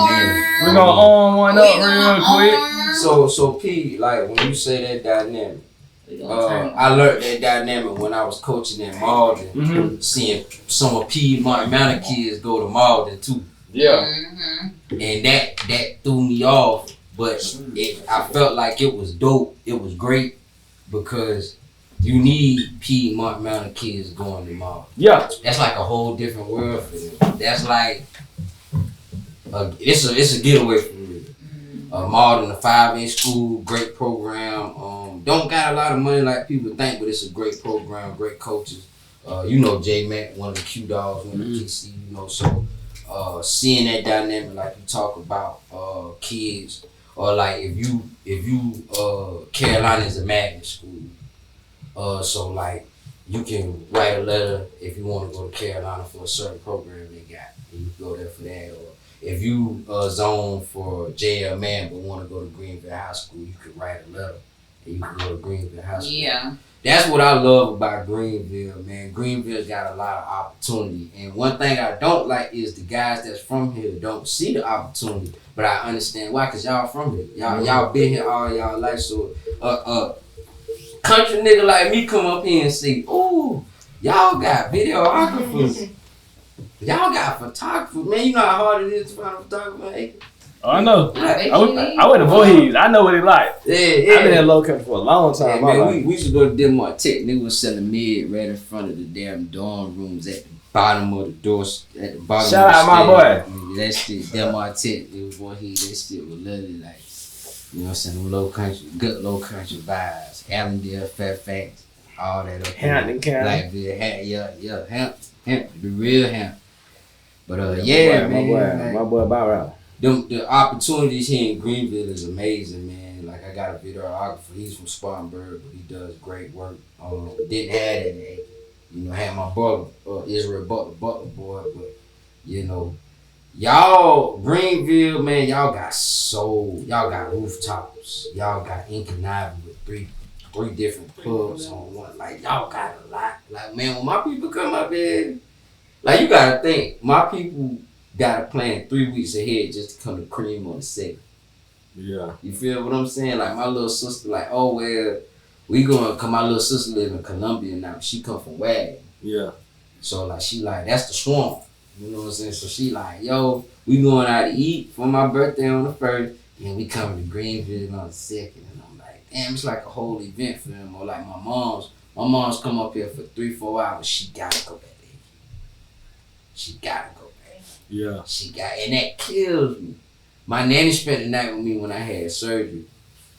We gonna on one up real quick. So P, like when you say that dynamic, I learned that dynamic when I was coaching in Malden, seeing some of Piedmont Mountain kids go to Malden too. Yeah. And that threw me off, but I felt like it was dope. It was great because you need Piedmont Mountain kids going to Malden. Yeah. That's like a whole different world for them. That's like it's a getaway from me. Malden, a 5-inch school, great program. Don't got a lot of money like people think, but it's a great program, great coaches. J Mac, one of the Q Dogs, one of the KC, so seeing that dynamic like you talk about kids, or like if you Carolina is a magnet school. So like you can write a letter if you want to go to Carolina for a certain program they got, and you go there for that. Or if you zone for JL Man but want to go to Greenville High School, you can write a letter and you can go to Greenville High School. Yeah. That's what I love about Greenville, man. Greenville's got a lot of opportunity. And one thing I don't like is the guys that's from here don't see the opportunity. But I understand why, because y'all from here. Y'all been here all y'all life. So country nigga like me come up here and say, ooh, y'all got videographers. Y'all got photographers. Man, you know how hard it is to find a photographer, man. Oh, I know. I I went to Voorhees. I know what it like. Yeah. I've been in low country for a long time. Yeah, man, we used to go to Dem Martette. Nigga was selling mid right in front of the damn dorm rooms at the bottom of the doors. At the bottom Shout of the out my stairs. boy. Man, that shit, Dem Martette. It was Voorhees. That shit was literally like, you know what I'm saying, them low country, good low country vibes. Allendale, Fairfax, all that up there. Hampton County. Like, Hampton, the real Hampton. But yeah, man. My boy Bow The opportunities here in Greenville is amazing, man. Like I got a videographer. He's from Spartanburg, but he does great work. Didn't have that in Aiken. You know, had my brother Israel Butler boy, but you know, y'all Greenville, man, y'all got rooftops. Y'all got Inconnivan with three different clubs on one. Like y'all got a lot. Like man, when my people come up here, like you gotta think, my people got a plan 3 weeks ahead just to come to Cream on the 2nd. Yeah. You feel what I'm saying? Like my little sister, like, oh well, we gonna come. My little sister live in Columbia now. She come from Wagon. Yeah. So like she like that's the swamp. You know what I'm saying? So she like, yo, we going out to eat for my birthday on the 1st, and we coming to Greenville on the 2nd. And I'm like, damn, it's like a whole event for them. Or like my mom's come up here for 3-4 hours. She gotta go back there. She gotta go. Yeah. And that kills me. My nanny spent the night with me when I had surgery.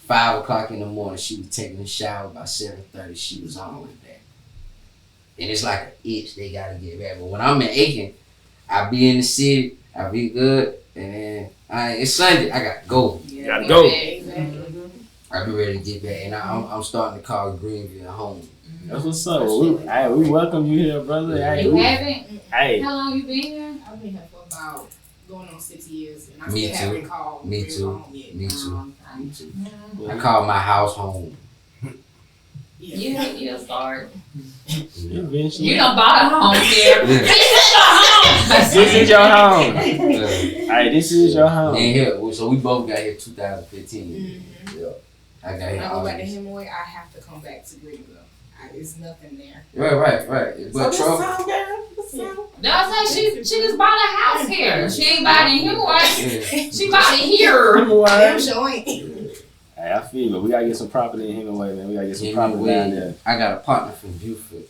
5 o'clock in the morning, she was taking a shower. By 7:30, she was on the way back. And it's like an itch they gotta get back. But when I'm in Aiken, I be in the city, I be good, and then it's Sunday, I gotta go. You gotta go. I be ready to get back, and I'm starting to call Greenville home. That's what's up. We welcome you here, brother. You haven't? Hey. How long you been here? I've been here for about going on 6 years, and I Me still too. haven't called Me very too. long yet. Me too. Okay. I call my house home. You'll start. Eventually. You done bought a home here. This is your home. Yeah. Hey, this is your home. And here, so we both got here 2015. Mm-hmm. Yeah. I got When here. I go back to August. Hemingway, I have to come back to Greenville. There's nothing there. Right. But So Trump. That's like she just bought a house here. She ain't bought it in Hemingway. Yeah. She bought it here. Damn sure ain't. Hey, I feel it. We gotta get some property in Hemingway, man. We gotta get some Yeah, property we- down there. I got a partner from Buford.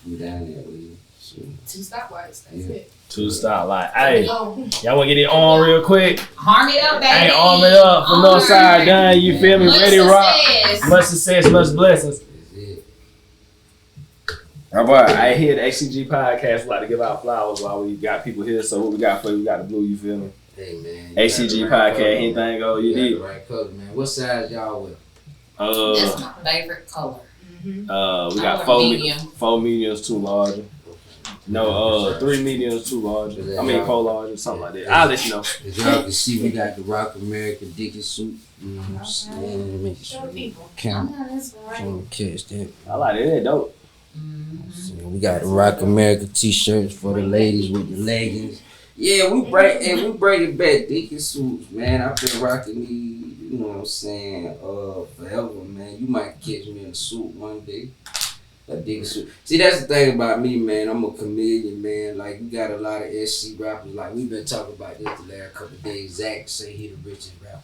We down there with you. So, 2 stoplights. That's Yeah. it. 2 stop like, hey, Go. y'all wanna get it on real quick? Arm it up, baby. Hey, arm it up from Arm. Norfside, Donn. You feel me? Much Ready Rocc. success. Much success, much blessings. that's it. All right, I hear the HTG Podcast. We like to give out flowers while we got people here. So what we got for you? We got the blue. You feel me? Hey, man. HTG Podcast. Anything go? You You got did. the right color, man. What size y'all with? That's my favorite color. We I got want 4 medium. 4 mediums, 2 larger. No, 3 mediums, 2 larger. I mean 4 larger, something like that. I'll let you know. As y'all can see, we got the Rock American Dickie suit. You know what I'm saying? Make Show sure people. camera That's right. can catch that. I like it. That dope. So we got the Rock America t-shirts for the ladies with the leggings. Yeah, we break it back. Dickie suits, man. I've been rocking these, you know what I'm saying, forever, man. You might catch me in a suit one day. A Dickie suit. See, that's the thing about me, man. I'm a chameleon, man. Like, we got a lot of SC rappers. Like, we've been talking about this the last couple of days. Zach say he the richest rapper.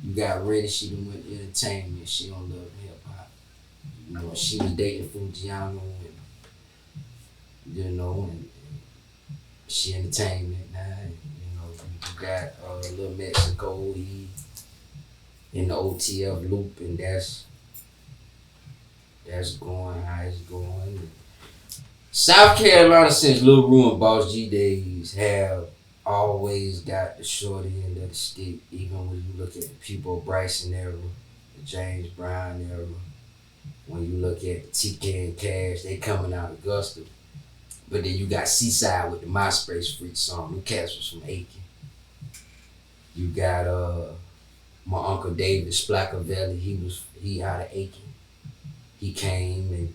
You got Ready, she done went to entertainment. She don't love hip-hop. You know, she was dating Fujiano and, you know, and she entertainment now. You know, you got Little Mexico, he in the OTF loop, and that's going how it's going. South Carolina, since Lil Rue and Boss G days, have always got the short end of the stick, even when you look at the People Bryson era, the James Brown era. When you look at TK and Cash, they coming out of Augusta. But then you got Seaside with the MySpace Freak song. Them cats was from Aiken. You got My uncle David Splackavelli, he out of Aiken. He came and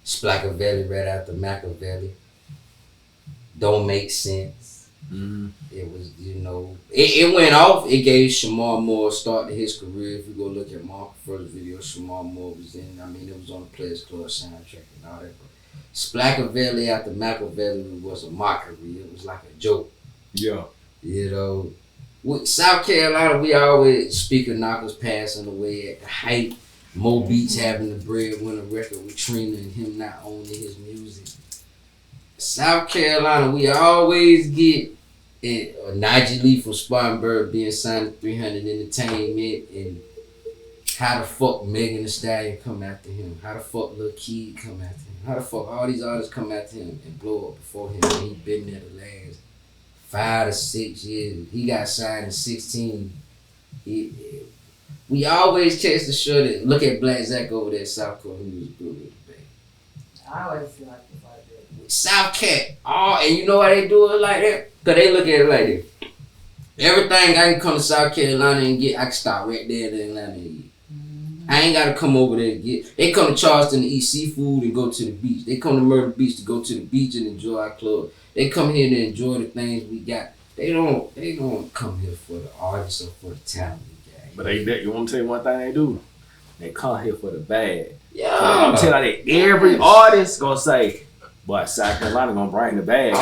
Splackavelli right after Machiavelli. Don't make sense. Mm-hmm. It was, it went off. It gave Shamar Moore a start to his career. If you go look at Mark's first video, Shamar Moore was in. I mean, it was on the Players Club soundtrack and all that. But Splackavelli after Machiavelli was a mockery. It was like a joke. Yeah. With South Carolina, we always speaker knockers passing away at the height. Mo Beats having the breadwinner record with Trina and him not owning his music. South Carolina, we always get Nigel Lee from Spartanburg being signed to 300 Entertainment, and how the fuck Megan Thee Stallion come after him? How the fuck Lil Kid come after him? How the fuck all these artists come after him and blow up before him? And he been there the last 5 to 6 years. He got signed in 16. We always catch the show that look at Black Zach over there at South Coast, who was good with the band. I always feel like it's like that. South Cat, and you know why they do it like that? Cause they look at it like this. Everything I can come to South Carolina and get, I can stop right there in Atlanta and eat. I ain't gotta come over there to get. They come to Charleston to eat seafood and go to the beach. They come to Myrtle Beach to go to the beach and enjoy our club. They come here to enjoy the things we got. They don't come here for the artists or for the talent we got. But you want to tell you one thing they do? They come here for the bag. Yeah. I'm telling you, every artist gonna say, "Boy, South Carolina gonna bring the bag." We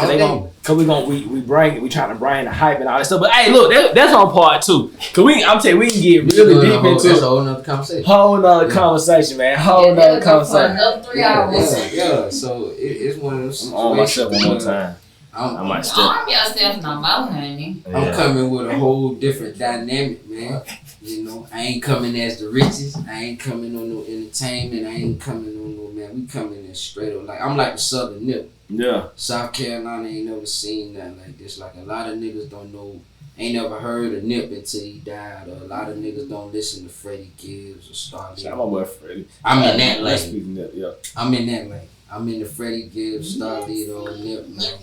trying to bring the hype and all that stuff. But hey, look, that's on part 2. Cause I'm telling you, we can get really deep into That's a whole nother conversation. Whole nother conversation, man. Whole nother conversation. Another 3 hours. Yeah. So it's one of those situations. I'm on myself one more time. I might step. Arm yourself no more, honey. I'm coming with a whole different dynamic, man. I ain't coming as the richest. I ain't coming on no entertainment. I ain't coming on no, man. We coming in straight up. Like, I'm like the Southern Nip. Yeah. South Carolina ain't never seen nothing like this. Like, a lot of niggas don't know, ain't never heard of Nip until he died. Or a lot of niggas don't listen to Freddie Gibbs or Starlee. Shout out my boy Freddie. I'm in that lane. Yeah. I'm in that lane. I'm in the Freddie Gibbs, Starlee, or Nip, man.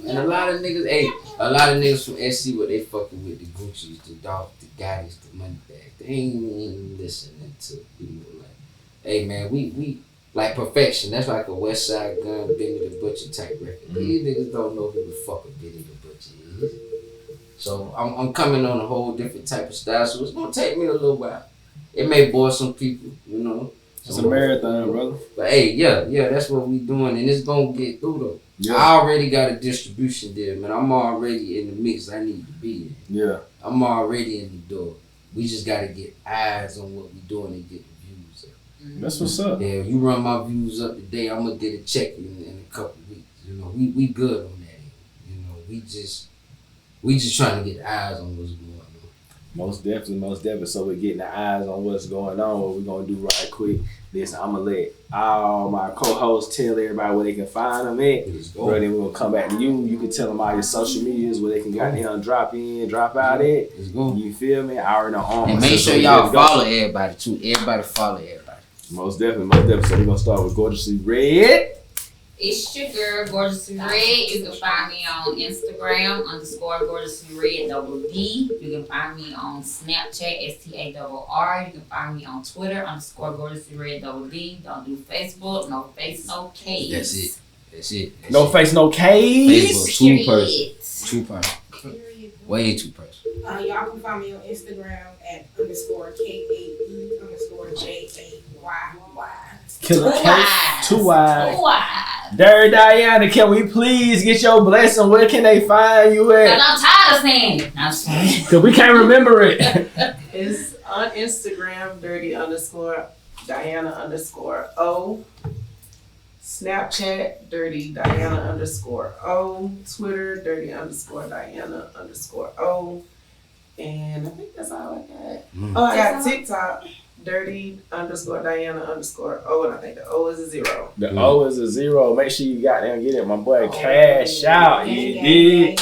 And a lot of niggas from SC, what they fucking with the Gucci's, the Dolph, the Gottis, the money bag. They ain't even listening to, like, hey man, we like Perfection. That's like a West Side Gun, Benny the Butcher type record. These niggas don't know who the fuck a Benny the Butcher is. So I'm coming on a whole different type of style. So it's gonna take me a little while. It may bore some people, It's a marathon, brother. But hey, yeah, that's what we doing, and it's gonna get through though. Yeah. I already got a distribution deal, man. I'm already in the mix I need to be in. Yeah. I'm already in the door. We just gotta get eyes on what we doing and get the views up. That's what's up. Yeah, you run my views up today, I'm gonna get a check in a couple weeks. We good on that. We just trying to get eyes on what's going on. Most definitely. So we're getting the eyes on what's going on. What we're gonna do right quick. Listen, I'm gonna let all my co-hosts tell everybody where they can find them at. Bro, then we're gonna come back to you. You can tell them all your social medias where they can goddamn drop in, drop out at. Let's go. You feel me? I already know. And make sure y'all follow everybody too. Everybody follow everybody. Most definitely. So we're gonna start with Gorgeously Red. It's your girl, Gorgeously Red. You can find me on Instagram, _Gorgeously Red _D. You can find me on Snapchat, STARR. You can find me on Twitter, _Gorgeously Red _D. Don't do Facebook, no face, no case. That's it. No face, no case. Facebook, 2 person. Way 2 person. Y'all can find me on Instagram at _KAE_JAYY. Killer Case, 2 Y's. 2 Y's. Dirty Diana, can we please get your blessing? Where can they find you at? Cause I'm tired of saying it. I'm saying. Cause we can't remember it. It's on Instagram, dirty_Diana_O. Snapchat, dirty_Diana_O. Twitter, dirty_Diana_O. And I think that's all I got. Oh, I got TikTok, dirty_Diana_O. And I think the O is a 0. The O is a 0. Make sure you goddamn get it. My boy, cash out. You did.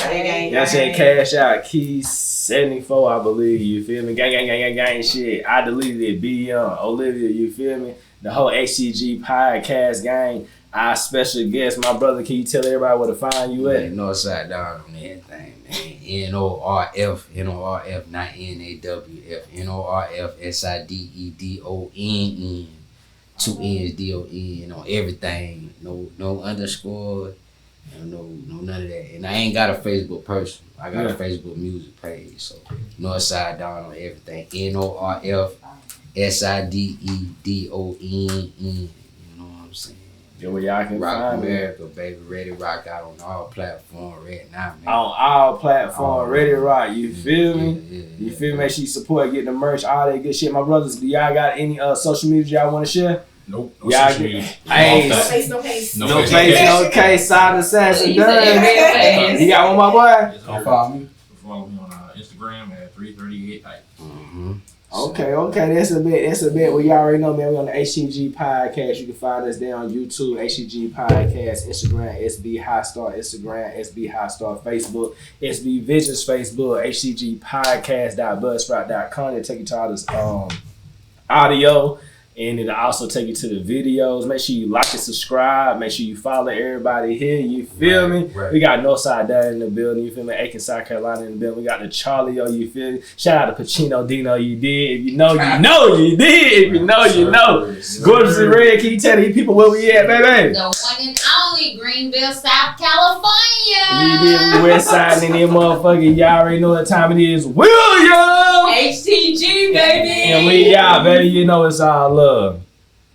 Y'all saying cash out. Keys 74, I believe. You feel me? Gang, shit. I deleted it. Olivia, you feel me? The whole HTG Podcast gang. our special guest, my brother. Can you tell everybody where to find you at? Northside Donn on everything, man. Norf, not NAWF. NORFSIDEDONN. 2 N's DON on everything. No underscore. No none of that. And I ain't got a Facebook person. I got a Facebook music page. So Northside Donn on everything. NORFSIDEDONN. You know what I'm saying? Yeah, where y'all can Rock find America, baby. Ready Rocc out on all platforms right now, man. on all platforms, Ready Rocc. You feel me? Yeah. You feel me? Make sure you support, get the merch, all that good shit. My brothers, do y'all got any social media y'all want to share? Nope. No Y'all social get- media. Hey, No face, no case. No No face, face, no no case, side assassin, He said done. everything. You got one, my boy? Come follow me. Follow me on Instagram at 338 Aiken. Mm-hmm. Okay, that's a bit. Well, you already know, man, we on the HTG Podcast. You can find us there on YouTube, HTG Podcast, Instagram, SB High Star, Instagram, SB High Star, Facebook, SB Visions, Facebook, HTG Podcast.buzzsprout.com. It'll take you to all this audio, and it'll also take you to the videos. Make sure you like and subscribe. Make sure you follow everybody here. You feel me? Right. We got Northside Donn in the building. You feel me? Aiken, South Carolina in the building. We got the Charlie. You feel me? Shout out to Pacino Dino. You did. If you know, you know. You did. If you know, you know. Gorgeous and Red. Can you tell these people where we at, baby? The one and only Greenville, South California. You did. We West Side in there, motherfucker. Y'all already know what time it is. William! HTG, baby. And we out, baby. You know it's all love.